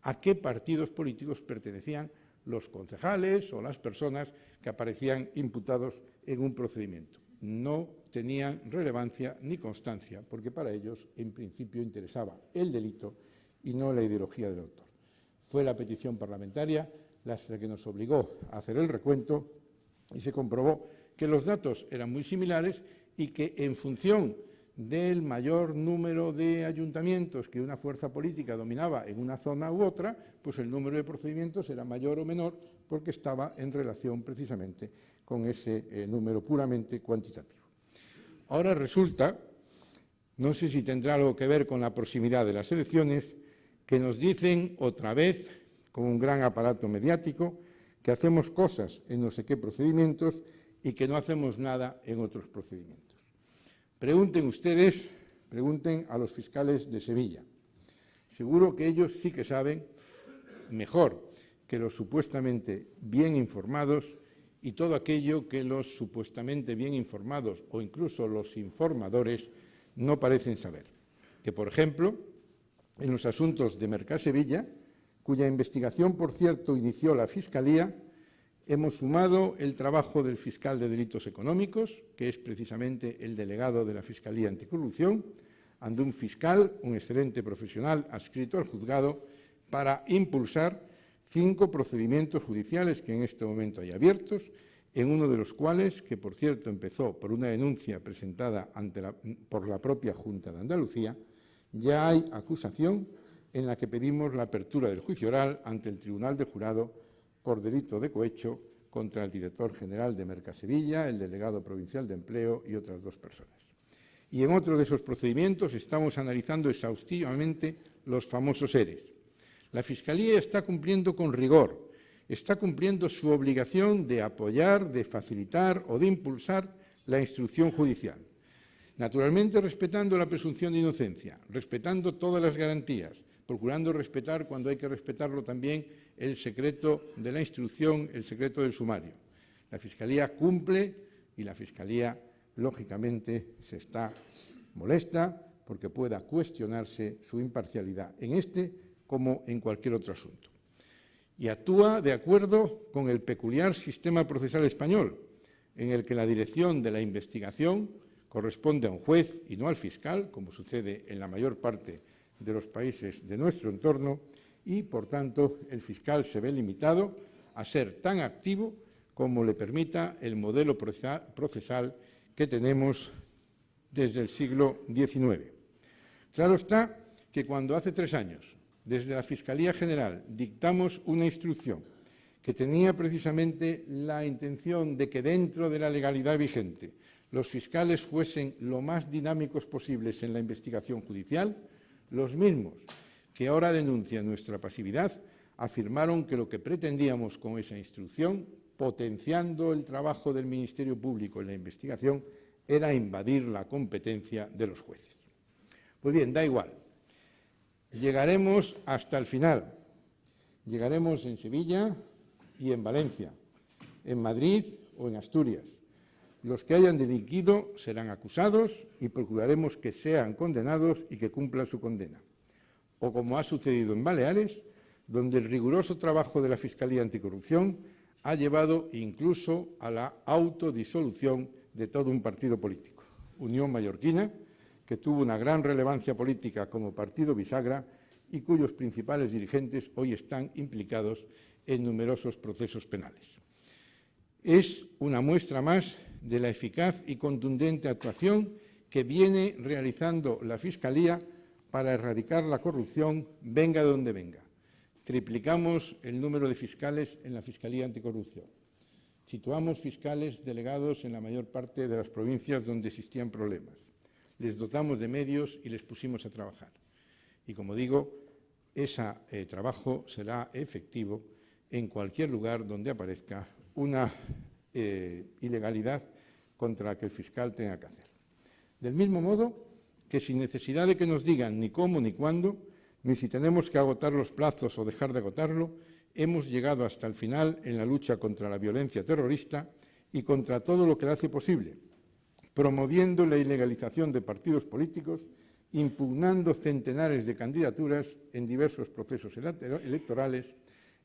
a qué partidos políticos pertenecían los concejales o las personas que aparecían imputados en un procedimiento. No tenían relevancia ni constancia, porque para ellos, en principio, interesaba el delito y no la ideología del autor. Fue la petición parlamentaria la que nos obligó a hacer el recuento y se comprobó que los datos eran muy similares y que, en función del mayor número de ayuntamientos que una fuerza política dominaba en una zona u otra, pues el número de procedimientos era mayor o menor porque estaba en relación precisamente con ese número puramente cuantitativo. Ahora resulta, no sé si tendrá algo que ver con la proximidad de las elecciones, que nos dicen otra vez, con un gran aparato mediático, que hacemos cosas en no sé qué procedimientos y que no hacemos nada en otros procedimientos. Pregunten ustedes, pregunten a los fiscales de Sevilla. Seguro que ellos sí que saben mejor que los supuestamente bien informados y todo aquello que los supuestamente bien informados o incluso los informadores no parecen saber. Que, por ejemplo, en los asuntos de Mercasevilla, cuya investigación, por cierto, inició la Fiscalía, hemos sumado el trabajo del fiscal de delitos económicos, que es precisamente el delegado de la Fiscalía Anticorrupción, ante un fiscal, un excelente profesional adscrito al juzgado, para impulsar 5 procedimientos judiciales que en este momento hay abiertos, en uno de los cuales, que por cierto empezó por una denuncia presentada por la propia Junta de Andalucía, ya hay acusación en la que pedimos la apertura del juicio oral ante el Tribunal de Jurado por delito de cohecho contra el director general de Mercasevilla, el delegado provincial de Empleo y otras 2 personas. Y en otro de esos procedimientos estamos analizando exhaustivamente los famosos ERES. La Fiscalía está cumpliendo con rigor, está cumpliendo su obligación de apoyar, de facilitar o de impulsar la instrucción judicial. Naturalmente, respetando la presunción de inocencia, respetando todas las garantías, procurando respetar, cuando hay que respetarlo también, el secreto de la instrucción, el secreto del sumario. La Fiscalía cumple y la Fiscalía, lógicamente, se está molesta porque pueda cuestionarse su imparcialidad en este como en cualquier otro asunto. Y actúa de acuerdo con el peculiar sistema procesal español, en el que la dirección de la investigación corresponde a un juez y no al fiscal, como sucede en la mayor parte de los países de nuestro entorno, y, por tanto, el fiscal se ve limitado a ser tan activo como le permita el modelo procesal que tenemos desde el siglo XIX. Claro está que cuando hace 3 años, desde la Fiscalía General, dictamos una instrucción que tenía precisamente la intención de que dentro de la legalidad vigente los fiscales fuesen lo más dinámicos posibles en la investigación judicial, los mismos que ahora denuncian nuestra pasividad afirmaron que lo que pretendíamos con esa instrucción, potenciando el trabajo del Ministerio Público en la investigación, era invadir la competencia de los jueces. Pues bien, da igual. Llegaremos hasta el final. Llegaremos en Sevilla y en Valencia, en Madrid o en Asturias. Los que hayan delinquido serán acusados y procuraremos que sean condenados y que cumplan su condena. O como ha sucedido en Baleares, donde el riguroso trabajo de la Fiscalía Anticorrupción ha llevado incluso a la autodisolución de todo un partido político. Unión Mallorquina, que tuvo una gran relevancia política como partido bisagra y cuyos principales dirigentes hoy están implicados en numerosos procesos penales. Es una muestra más de la eficaz y contundente actuación que viene realizando la Fiscalía para erradicar la corrupción, venga de donde venga. Triplicamos el número de fiscales en la Fiscalía Anticorrupción. Situamos fiscales delegados en la mayor parte de las provincias donde existían problemas. Les dotamos de medios y les pusimos a trabajar. Y, como digo, ese trabajo será efectivo en cualquier lugar donde aparezca una ilegalidad contra la que el fiscal tenga que hacer. Del mismo modo que sin necesidad de que nos digan ni cómo ni cuándo, ni si tenemos que agotar los plazos o dejar de agotarlo, hemos llegado hasta el final en la lucha contra la violencia terrorista y contra todo lo que la hace posible, promoviendo la ilegalización de partidos políticos, impugnando centenares de candidaturas en diversos procesos electorales,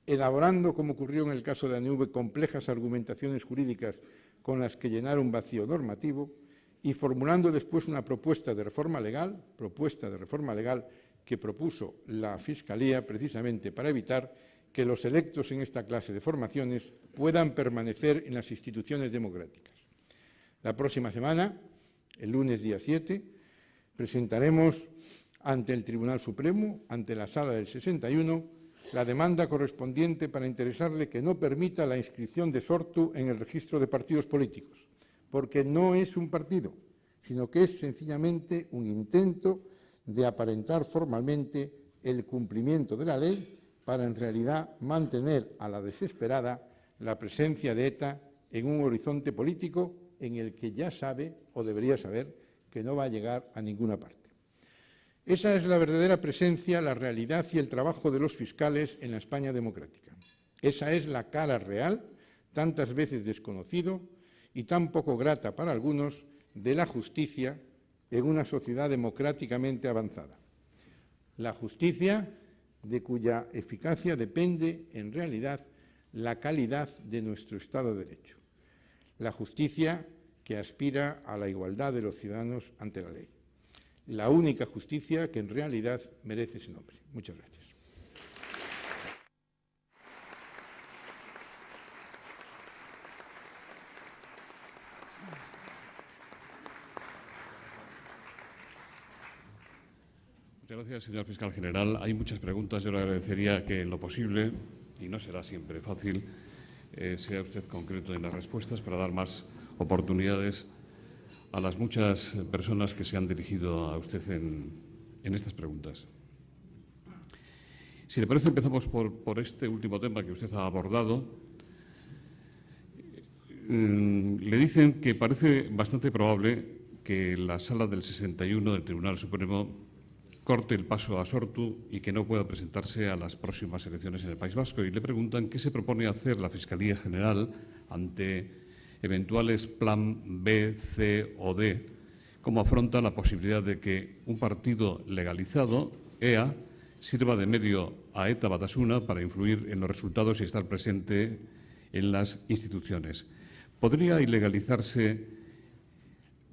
elaborando, como ocurrió en el caso de ANV, complejas argumentaciones jurídicas con las que llenar un vacío normativo y formulando después una propuesta de reforma legal que propuso la Fiscalía precisamente para evitar que los electos en esta clase de formaciones puedan permanecer en las instituciones democráticas. La próxima semana, el lunes día 7, presentaremos ante el Tribunal Supremo, ante la Sala del 61, la demanda correspondiente para interesarle que no permita la inscripción de Sortu en el registro de partidos políticos, porque no es un partido, sino que es sencillamente un intento de aparentar formalmente el cumplimiento de la ley para en realidad mantener a la desesperada la presencia de ETA en un horizonte político en el que ya sabe o debería saber que no va a llegar a ninguna parte. Esa es la verdadera presencia, la realidad y el trabajo de los fiscales en la España democrática. Esa es la cara real, tantas veces desconocido y tan poco grata para algunos, de la justicia en una sociedad democráticamente avanzada. La justicia de cuya eficacia depende, en realidad, la calidad de nuestro Estado de Derecho. La justicia que aspira a la igualdad de los ciudadanos ante la ley. La única justicia que en realidad merece ese nombre. Muchas gracias. Muchas gracias, señor fiscal general. Hay muchas preguntas. Yo le agradecería que, en lo posible, y no será siempre fácil, sea usted concreto en las respuestas para dar más oportunidades a las muchas personas que se han dirigido a usted en estas preguntas. Si le parece, empezamos por este último tema que usted ha abordado. Le dicen que parece bastante probable que la Sala del 61 del Tribunal Supremo corte el paso a Sortu y que no pueda presentarse a las próximas elecciones en el País Vasco. Y le preguntan qué se propone hacer la Fiscalía General ante eventuales plan B, C o D, cómo afronta la posibilidad de que un partido legalizado, EA, sirva de medio a ETA Batasuna para influir en los resultados y estar presente en las instituciones. ¿Podría ilegalizarse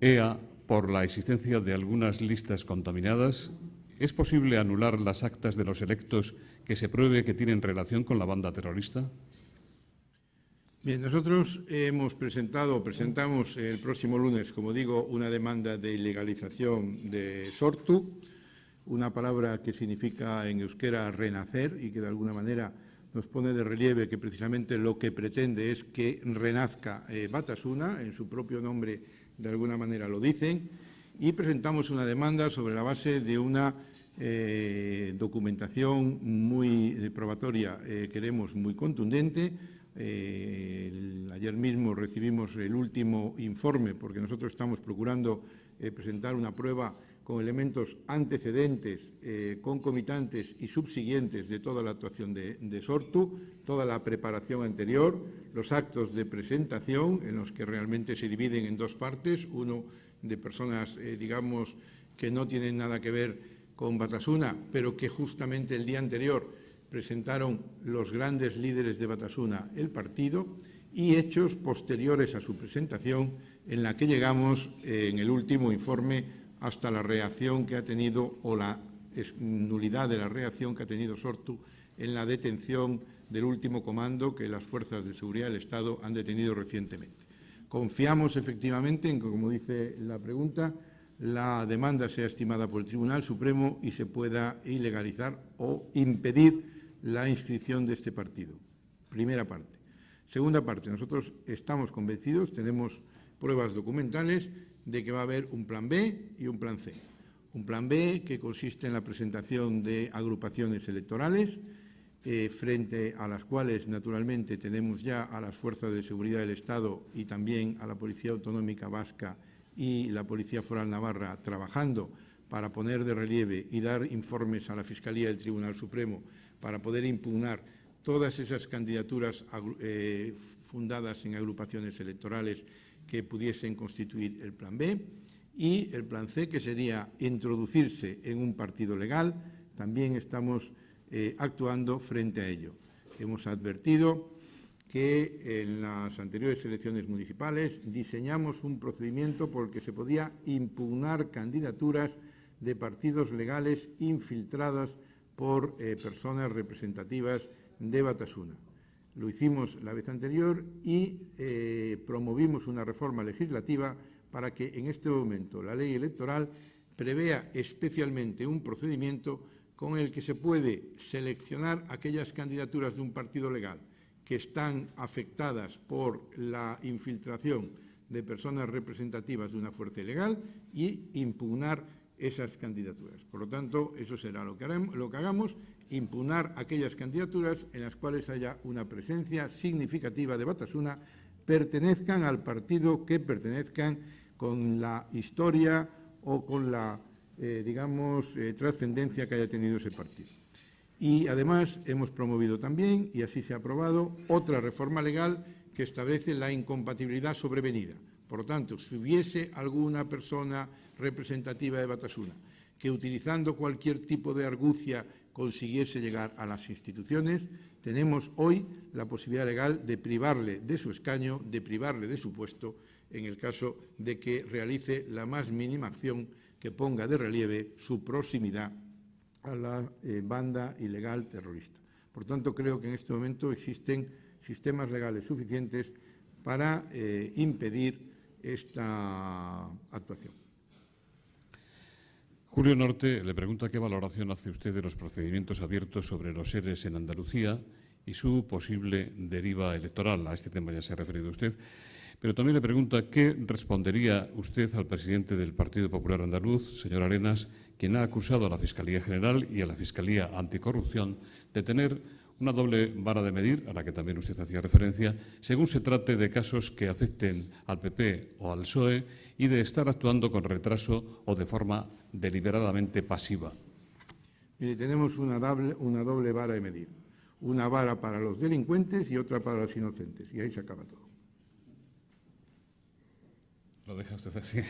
EA por la existencia de algunas listas contaminadas? ¿Es posible anular las actas de los electos que se pruebe que tienen relación con la banda terrorista? Bien, nosotros presentamos el próximo lunes, como digo, una demanda de ilegalización de Sortu, una palabra que significa en euskera renacer y que de alguna manera nos pone de relieve que precisamente lo que pretende es que renazca Batasuna, en su propio nombre de alguna manera lo dicen, y presentamos una demanda sobre la base de una documentación muy probatoria, queremos muy contundente. Ayer mismo recibimos el último informe, porque nosotros estamos procurando presentar una prueba con elementos antecedentes, concomitantes y subsiguientes de toda la actuación de Sortu, toda la preparación anterior, los actos de presentación, en los que realmente se dividen en dos partes, uno de personas, digamos, que no tienen nada que ver con Batasuna, pero que justamente el día anterior presentaron los grandes líderes de Batasuna el partido, y hechos posteriores a su presentación, en la que llegamos en el último informe hasta la reacción que ha tenido, o la nulidad de la reacción que ha tenido Sortu en la detención del último comando que las fuerzas de seguridad del Estado han detenido recientemente. Confiamos efectivamente en que, como dice la pregunta, la demanda sea estimada por el Tribunal Supremo y se pueda ilegalizar o impedir la inscripción de este partido. Primera parte. Segunda parte, nosotros estamos convencidos, tenemos pruebas documentales de que va a haber un plan B y un plan C. Un plan B que consiste en la presentación de agrupaciones electorales, frente a las cuales, naturalmente, tenemos ya a las fuerzas de seguridad del Estado y también a la Policía Autonómica Vasca y la Policía Foral Navarra trabajando para poner de relieve y dar informes a la Fiscalía del Tribunal Supremo para poder impugnar todas esas candidaturas fundadas en agrupaciones electorales que pudiesen constituir el plan B, y el plan C, que sería introducirse en un partido legal. También estamos actuando frente a ello. Hemos advertido que en las anteriores elecciones municipales diseñamos un procedimiento por el que se podía impugnar candidaturas de partidos legales infiltradas por personas representativas de Batasuna. Lo hicimos la vez anterior y promovimos una reforma legislativa para que en este momento la ley electoral prevea especialmente un procedimiento con el que se puede seleccionar aquellas candidaturas de un partido legal que están afectadas por la infiltración de personas representativas de una fuerza ilegal y impugnar esas candidaturas. Por lo tanto, eso será lo que hagamos, impugnar aquellas candidaturas en las cuales haya una presencia significativa de Batasuna, pertenezcan al partido que pertenezcan, con la historia o con la, trascendencia que haya tenido ese partido. Y además hemos promovido también, y así se ha aprobado, otra reforma legal que establece la incompatibilidad sobrevenida. Por lo tanto, si hubiese alguna persona representativa de Batasuna que, utilizando cualquier tipo de argucia, consiguiese llegar a las instituciones, tenemos hoy la posibilidad legal de privarle de su escaño, de privarle de su puesto, en el caso de que realice la más mínima acción que ponga de relieve su proximidad a la banda ilegal terrorista. Por tanto, creo que en este momento existen sistemas legales suficientes para impedir esta actuación. Julio Norte le pregunta qué valoración hace usted de los procedimientos abiertos sobre los ERES en Andalucía y su posible deriva electoral. A este tema ya se ha referido usted. Pero también le pregunta qué respondería usted al presidente del Partido Popular Andaluz, señor Arenas, quien ha acusado a la Fiscalía General y a la Fiscalía Anticorrupción de tener una doble vara de medir, a la que también usted hacía referencia, según se trate de casos que afecten al PP o al PSOE y de estar actuando con retraso o de forma deliberadamente pasiva. Mire, tenemos una doble vara de medir. Una vara para los delincuentes y otra para los inocentes. Y ahí se acaba todo. ¿Lo deja usted así?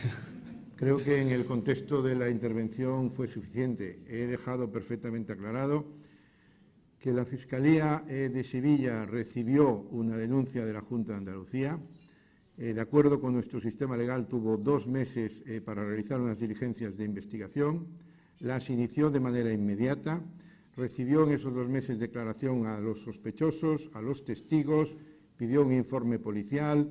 Creo que en el contexto de la intervención fue suficiente. He dejado perfectamente aclarado que la Fiscalía de Sevilla recibió una denuncia de la Junta de Andalucía. De acuerdo con nuestro sistema legal, tuvo 2 meses para realizar unas diligencias de investigación. Las inició de manera inmediata. Recibió en esos 2 meses declaración a los sospechosos, a los testigos, pidió un informe policial,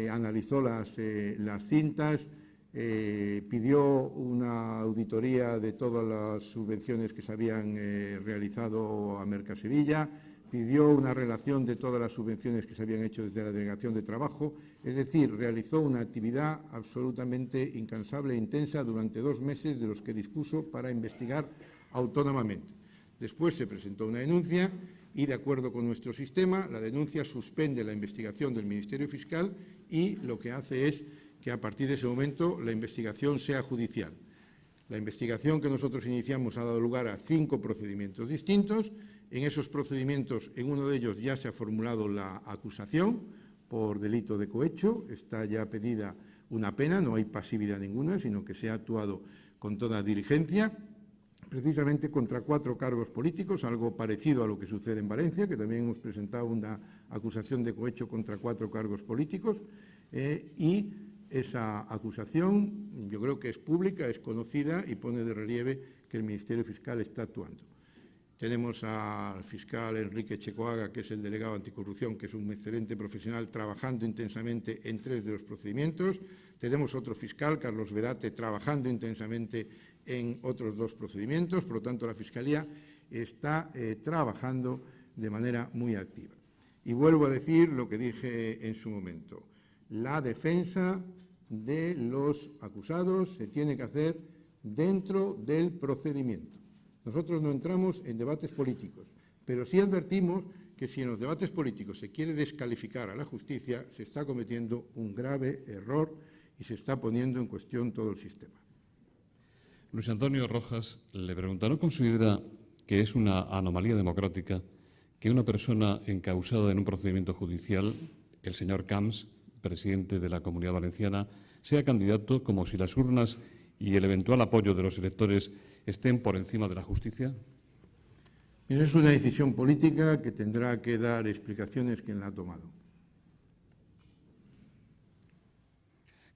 analizó las cintas, pidió una auditoría de todas las subvenciones que se habían realizado a Mercasevilla, pidió una relación de todas las subvenciones que se habían hecho desde la Delegación de Trabajo, es decir, realizó una actividad absolutamente incansable e intensa durante 2 meses de los que dispuso para investigar autónomamente. Después se presentó una denuncia y, de acuerdo con nuestro sistema, la denuncia suspende la investigación del Ministerio Fiscal y lo que hace es que a partir de ese momento la investigación sea judicial. La investigación que nosotros iniciamos ha dado lugar a 5 procedimientos distintos. En esos procedimientos, en uno de ellos ya se ha formulado la acusación por delito de cohecho. Está ya pedida una pena, no hay pasividad ninguna, sino que se ha actuado con toda diligencia, precisamente contra 4 cargos políticos, algo parecido a lo que sucede en Valencia, que también hemos presentado una acusación de cohecho contra 4 cargos políticos, y esa acusación yo creo que es pública, es conocida y pone de relieve que el Ministerio Fiscal está actuando. Tenemos al fiscal Enrique Checoaga, que es el delegado anticorrupción, que es un excelente profesional, trabajando intensamente en 3 de los procedimientos. Tenemos otro fiscal, Carlos Vedate, trabajando intensamente en otros 2 procedimientos. Por lo tanto, la Fiscalía está trabajando de manera muy activa. Y vuelvo a decir lo que dije en su momento. La defensa de los acusados se tiene que hacer dentro del procedimiento. Nosotros no entramos en debates políticos, pero sí advertimos que si en los debates políticos se quiere descalificar a la justicia, se está cometiendo un grave error y se está poniendo en cuestión todo el sistema. Luis Antonio Rojas le pregunta, ¿no considera que es una anomalía democrática que una persona encausada en un procedimiento judicial, el señor Camps, presidente de la Comunidad Valenciana, sea candidato como si las urnas y el eventual apoyo de los electores estén por encima de la justicia? Mira, es una decisión política que tendrá que dar explicaciones quien la ha tomado.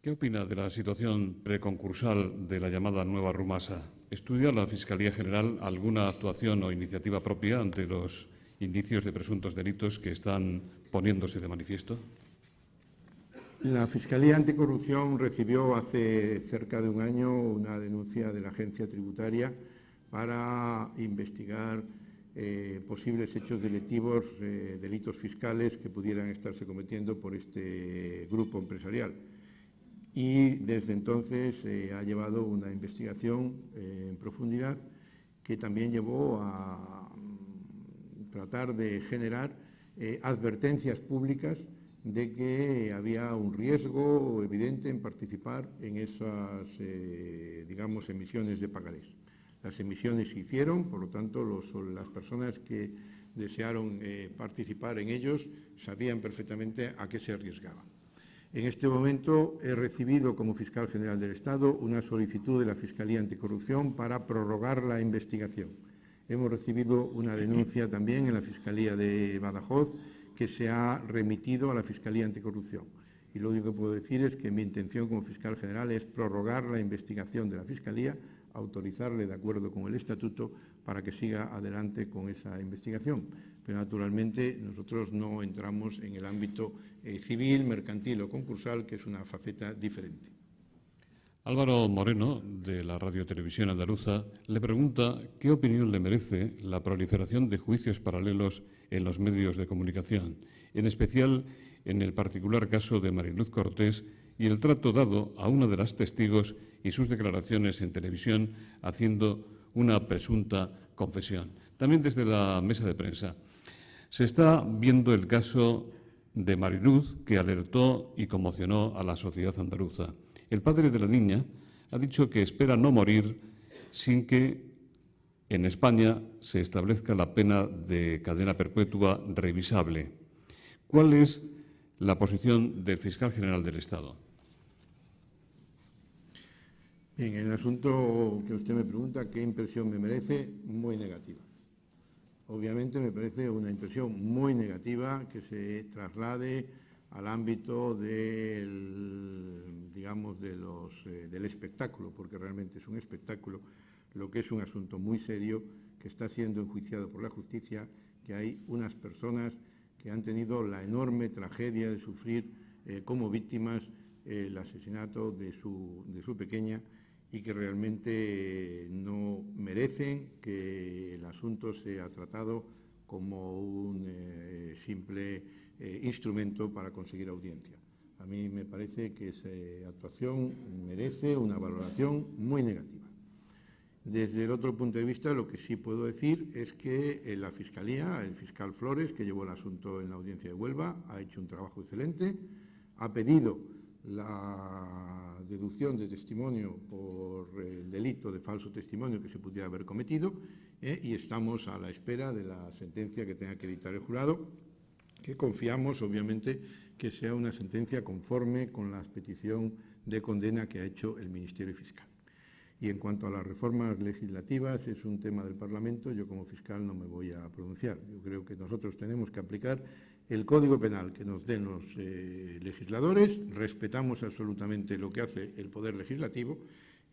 ¿Qué opina de la situación preconcursal de la llamada Nueva Rumasa? ¿Estudia la Fiscalía General alguna actuación o iniciativa propia ante los indicios de presuntos delitos que están poniéndose de manifiesto? La Fiscalía Anticorrupción recibió hace cerca de un año una denuncia de la Agencia Tributaria para investigar posibles hechos delictivos, delitos fiscales que pudieran estarse cometiendo por este grupo empresarial. Y desde entonces ha llevado una investigación en profundidad que también llevó a tratar de generar advertencias públicas de que había un riesgo evidente en participar en esas, digamos, emisiones de pagarés. Las emisiones se hicieron, por lo tanto, las personas que desearon participar en ellos sabían perfectamente a qué se arriesgaban. En este momento he recibido como Fiscal General del Estado una solicitud de la Fiscalía Anticorrupción para prorrogar la investigación. Hemos recibido una denuncia también en la Fiscalía de Badajoz que se ha remitido a la Fiscalía Anticorrupción. Y lo único que puedo decir es que mi intención como Fiscal General es prorrogar la investigación de la Fiscalía, autorizarle de acuerdo con el Estatuto para que siga adelante con esa investigación. Pero naturalmente nosotros no entramos en el ámbito civil, mercantil o concursal, que es una faceta diferente. Álvaro Moreno, de la Radio Televisión Andaluza, le pregunta qué opinión le merece la proliferación de juicios paralelos en los medios de comunicación, en especial en el particular caso de Mariluz Cortés y el trato dado a una de las testigos y sus declaraciones en televisión haciendo una presunta confesión. También desde la mesa de prensa se está viendo el caso de Mariluz, que alertó y conmocionó a la sociedad andaluza. El padre de la niña ha dicho que espera no morir sin que en España se establezca la pena de cadena perpetua revisable. ¿Cuál es la posición del fiscal general del Estado? Bien, en el asunto que usted me pregunta, ¿qué impresión me merece? Muy negativa. Obviamente me parece una impresión muy negativa que se traslade al ámbito del, digamos, del espectáculo, porque realmente es un espectáculo, lo que es un asunto muy serio que está siendo enjuiciado por la justicia, que hay unas personas que han tenido la enorme tragedia de sufrir como víctimas el asesinato de su pequeña, y que realmente no merecen que el asunto sea tratado como un simple instrumento para conseguir audiencia. A mí me parece que esa actuación merece una valoración muy negativa. Desde el otro punto de vista, lo que sí puedo decir es que la Fiscalía, el fiscal Flores, que llevó el asunto en la audiencia de Huelva, ha hecho un trabajo excelente, ha pedido la deducción de testimonio por el delito de falso testimonio que se pudiera haber cometido y estamos a la espera de la sentencia que tenga que dictar el jurado, que confiamos, obviamente, que sea una sentencia conforme con la petición de condena que ha hecho el Ministerio Fiscal. Y en cuanto a las reformas legislativas, es un tema del Parlamento, yo como fiscal no me voy a pronunciar. Yo creo que nosotros tenemos que aplicar el Código Penal que nos den los legisladores, respetamos absolutamente lo que hace el Poder Legislativo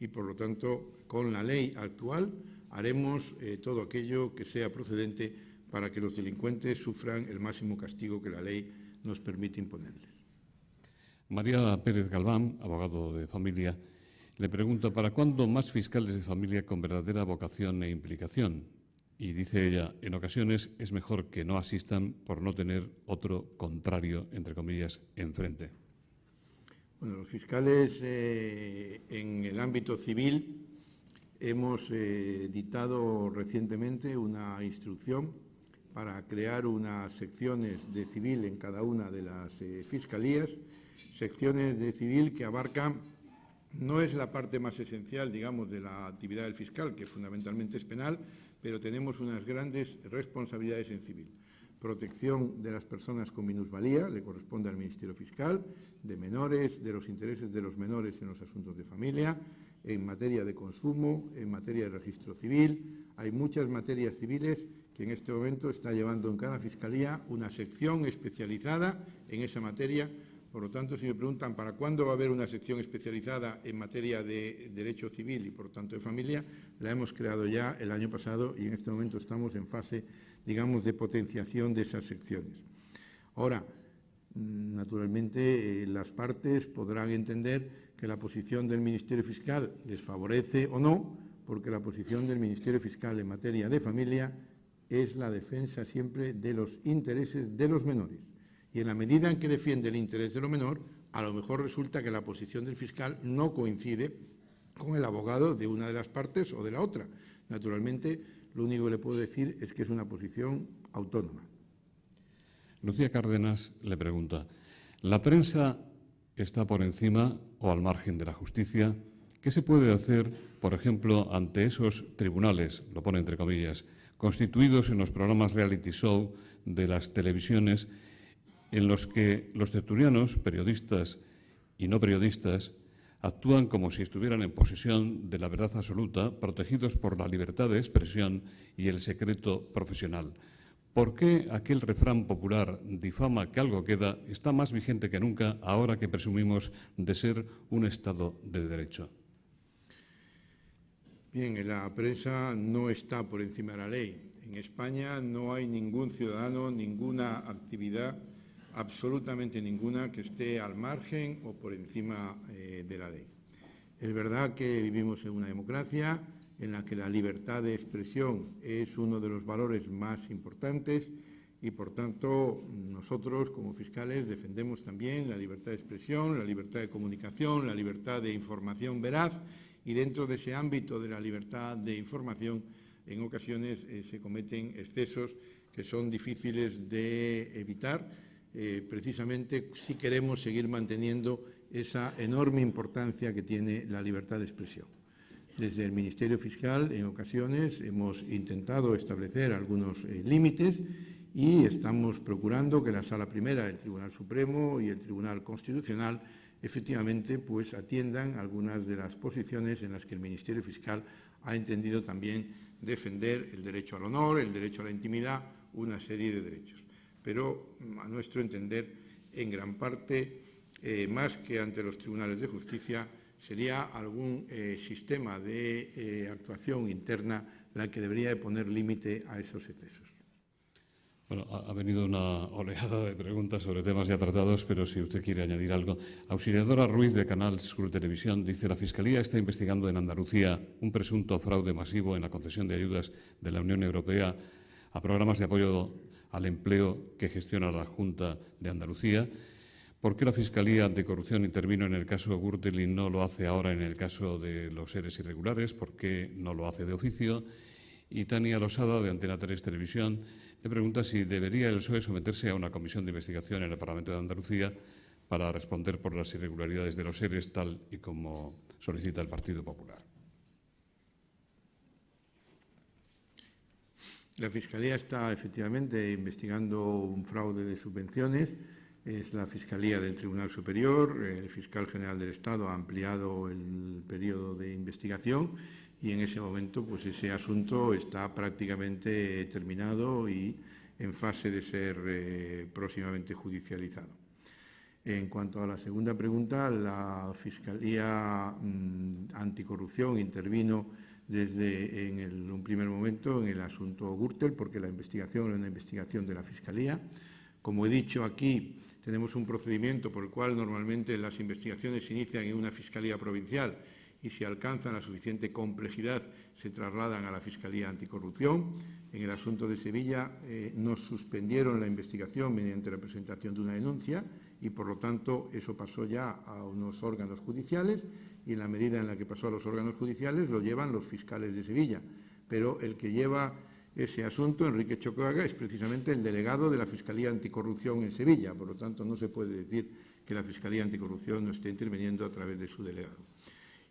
y, por lo tanto, con la ley actual haremos todo aquello que sea procedente para que los delincuentes sufran el máximo castigo que la ley nos permite imponerles. María Pérez Galván, abogado de familia, le pregunta ¿para cuándo más fiscales de familia con verdadera vocación e implicación? Y dice ella, en ocasiones es mejor que no asistan por no tener otro contrario, entre comillas, enfrente. Bueno, los fiscales en el ámbito civil hemos dictado recientemente una instrucción para crear unas secciones de civil en cada una de las fiscalías, secciones de civil que abarcan. No es la parte más esencial, digamos, de la actividad del fiscal, que fundamentalmente es penal, pero tenemos unas grandes responsabilidades en civil. Protección de las personas con minusvalía, le corresponde al Ministerio Fiscal, de menores, de los intereses de los menores en los asuntos de familia, en materia de consumo, en materia de registro civil. Hay muchas materias civiles que en este momento está llevando en cada fiscalía una sección especializada en esa materia. Por lo tanto, si me preguntan para cuándo va a haber una sección especializada en materia de derecho civil y, por tanto, de familia, la hemos creado ya el año pasado y en este momento estamos en fase, digamos, de potenciación de esas secciones. Ahora, naturalmente, las partes podrán entender que la posición del Ministerio Fiscal les favorece o no, porque la posición del Ministerio Fiscal en materia de familia es la defensa siempre de los intereses de los menores. Y en la medida en que defiende el interés de lo menor, a lo mejor resulta que la posición del fiscal no coincide con el abogado de una de las partes o de la otra. Naturalmente, lo único que le puedo decir es que es una posición autónoma. Lucía Cárdenas le pregunta, ¿la prensa está por encima o al margen de la justicia? ¿Qué se puede hacer, por ejemplo, ante esos tribunales, lo pone entre comillas, constituidos en los programas reality show de las televisiones, en los que los tertulianos, periodistas y no periodistas, actúan como si estuvieran en posesión de la verdad absoluta, protegidos por la libertad de expresión y el secreto profesional? ¿Por qué aquel refrán popular, difama que algo queda, está más vigente que nunca ahora que presumimos de ser un Estado de Derecho? Bien, la prensa no está por encima de la ley. En España no hay ningún ciudadano, ninguna actividad, absolutamente ninguna, que esté al margen o por encima de la ley. Es verdad que vivimos en una democracia en la que la libertad de expresión es uno de los valores más importantes y, por tanto, nosotros, como fiscales, defendemos también la libertad de expresión, la libertad de comunicación, la libertad de información veraz, y dentro de ese ámbito de la libertad de información, en ocasiones se cometen excesos que son difíciles de evitar, precisamente si queremos seguir manteniendo esa enorme importancia que tiene la libertad de expresión. Desde el Ministerio Fiscal, en ocasiones, hemos intentado establecer algunos límites y estamos procurando que la Sala Primera del Tribunal Supremo y el Tribunal Constitucional efectivamente pues atiendan algunas de las posiciones en las que el Ministerio Fiscal ha entendido también defender el derecho al honor, el derecho a la intimidad, una serie de derechos. Pero, a nuestro entender, en gran parte, más que ante los tribunales de justicia, sería algún sistema de actuación interna la que debería de poner límite a esos excesos. Bueno, ha venido una oleada de preguntas sobre temas ya tratados, pero si usted quiere añadir algo. Auxiliadora Ruiz, de Canal Sur Televisión, dice: la Fiscalía está investigando en Andalucía un presunto fraude masivo en la concesión de ayudas de la Unión Europea a programas de apoyo al empleo que gestiona la Junta de Andalucía. ¿Por qué la Fiscalía Anticorrupción intervino en el caso Gürtel y no lo hace ahora en el caso de los seres irregulares? ¿Por qué no lo hace de oficio? Y Tania Losada, de Antena 3 Televisión, le pregunta si debería el PSOE someterse a una comisión de investigación en el Parlamento de Andalucía para responder por las irregularidades de los seres, tal y como solicita el Partido Popular. La Fiscalía está efectivamente investigando un fraude de subvenciones. Es la Fiscalía del Tribunal Superior. El Fiscal General del Estado ha ampliado el periodo de investigación y en ese momento pues ese asunto está prácticamente terminado y en fase de ser próximamente judicializado. En cuanto a la segunda pregunta, la Fiscalía Anticorrupción intervino desde un primer momento en el asunto Gürtel, porque la investigación era una investigación de la Fiscalía. Como he dicho aquí, tenemos un procedimiento por el cual normalmente las investigaciones se inician en una Fiscalía provincial y si alcanzan la suficiente complejidad se trasladan a la Fiscalía Anticorrupción. En el asunto de Sevilla nos suspendieron la investigación mediante la presentación de una denuncia y, por lo tanto, eso pasó ya a unos órganos judiciales y en la medida en la que pasó a los órganos judiciales lo llevan los fiscales de Sevilla. Pero el que lleva ese asunto, Enrique Chocoaga, es precisamente el delegado de la Fiscalía Anticorrupción en Sevilla. Por lo tanto, no se puede decir que la Fiscalía Anticorrupción no esté interviniendo a través de su delegado.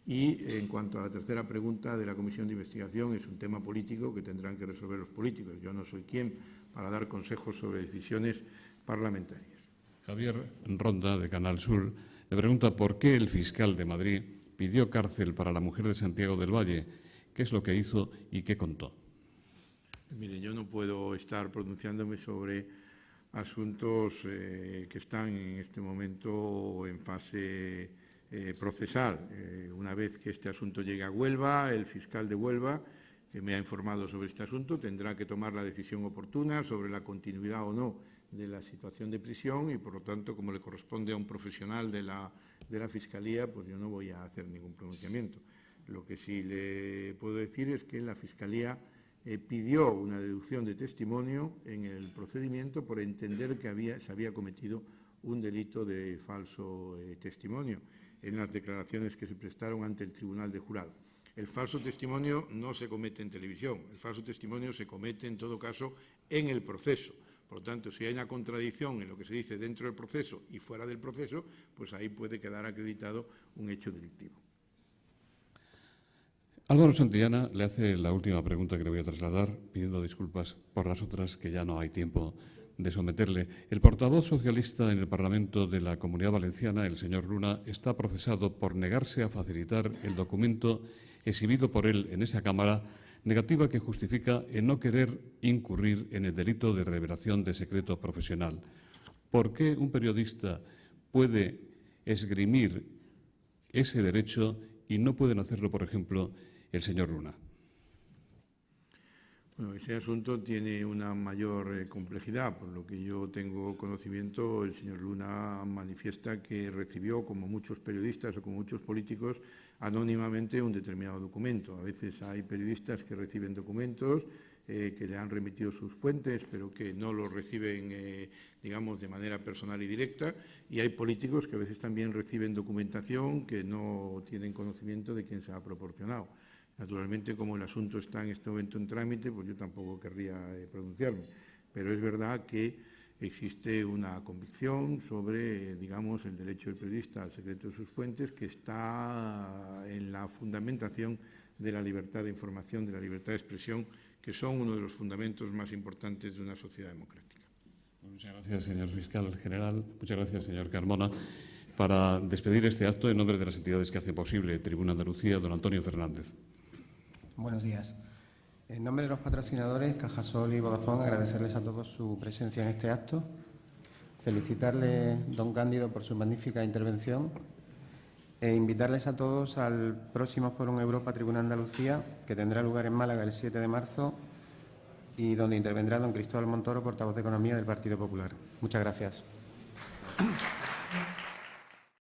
Y en cuanto a la tercera pregunta de la Comisión de Investigación, es un tema político que tendrán que resolver los políticos. Yo no soy quien para dar consejos sobre decisiones parlamentarias. Javier Ronda, de Canal Sur, le pregunta por qué el fiscal de Madrid pidió cárcel para la mujer de Santiago del Valle, qué es lo que hizo y qué contó. Mire, yo no puedo estar pronunciándome sobre asuntos que están en este momento en fase procesal. Una vez que este asunto llegue a Huelva, el fiscal de Huelva, que me ha informado sobre este asunto, tendrá que tomar la decisión oportuna sobre la continuidad o no de la situación de prisión y, por lo tanto, como le corresponde a un profesional de la Fiscalía, pues yo no voy a hacer ningún pronunciamiento. Lo que sí le puedo decir es que la Fiscalía pidió una deducción de testimonio en el procedimiento por entender que se había cometido un delito de falso testimonio en las declaraciones que se prestaron ante el Tribunal de Jurado. El falso testimonio no se comete en televisión, el falso testimonio se comete en todo caso en el proceso. Por lo tanto, si hay una contradicción en lo que se dice dentro del proceso y fuera del proceso, pues ahí puede quedar acreditado un hecho delictivo. Álvaro Santillana le hace la última pregunta que le voy a trasladar, pidiendo disculpas por las otras que ya no hay tiempo de someterle. El portavoz socialista en el Parlamento de la Comunidad Valenciana, el señor Luna, está procesado por negarse a facilitar el documento exhibido por él en esa Cámara, negativa que justifica en no querer incurrir en el delito de revelación de secreto profesional. ¿Por qué un periodista puede esgrimir ese derecho y no pueden hacerlo, por ejemplo, el señor Luna? Bueno, ese asunto tiene una mayor complejidad. Por lo que yo tengo conocimiento, el señor Luna manifiesta que recibió, como muchos periodistas o como muchos políticos, anónimamente un determinado documento. A veces hay periodistas que reciben documentos que le han remitido sus fuentes, pero que no lo reciben, digamos, de manera personal y directa, y hay políticos que a veces también reciben documentación que no tienen conocimiento de quién se ha proporcionado. Naturalmente, como el asunto está en este momento en trámite, pues yo tampoco querría pronunciarme, pero es verdad que existe una convicción sobre, digamos, el derecho del periodista al secreto de sus fuentes, que está en la fundamentación de la libertad de información, de la libertad de expresión, que son uno de los fundamentos más importantes de una sociedad democrática. Muchas gracias, señor fiscal general. Muchas gracias, señor Carmona. Para despedir este acto, en nombre de las entidades que hacen posible Tribuna Andalucía, don Antonio Fernández. Buenos días. En nombre de los patrocinadores, Cajasol y Vodafone, agradecerles a todos su presencia en este acto, felicitarle, don Cándido, por su magnífica intervención e invitarles a todos al próximo Fórum Europa Tribuna Andalucía, que tendrá lugar en Málaga el 7 de marzo y donde intervendrá don Cristóbal Montoro, portavoz de Economía del Partido Popular. Muchas gracias.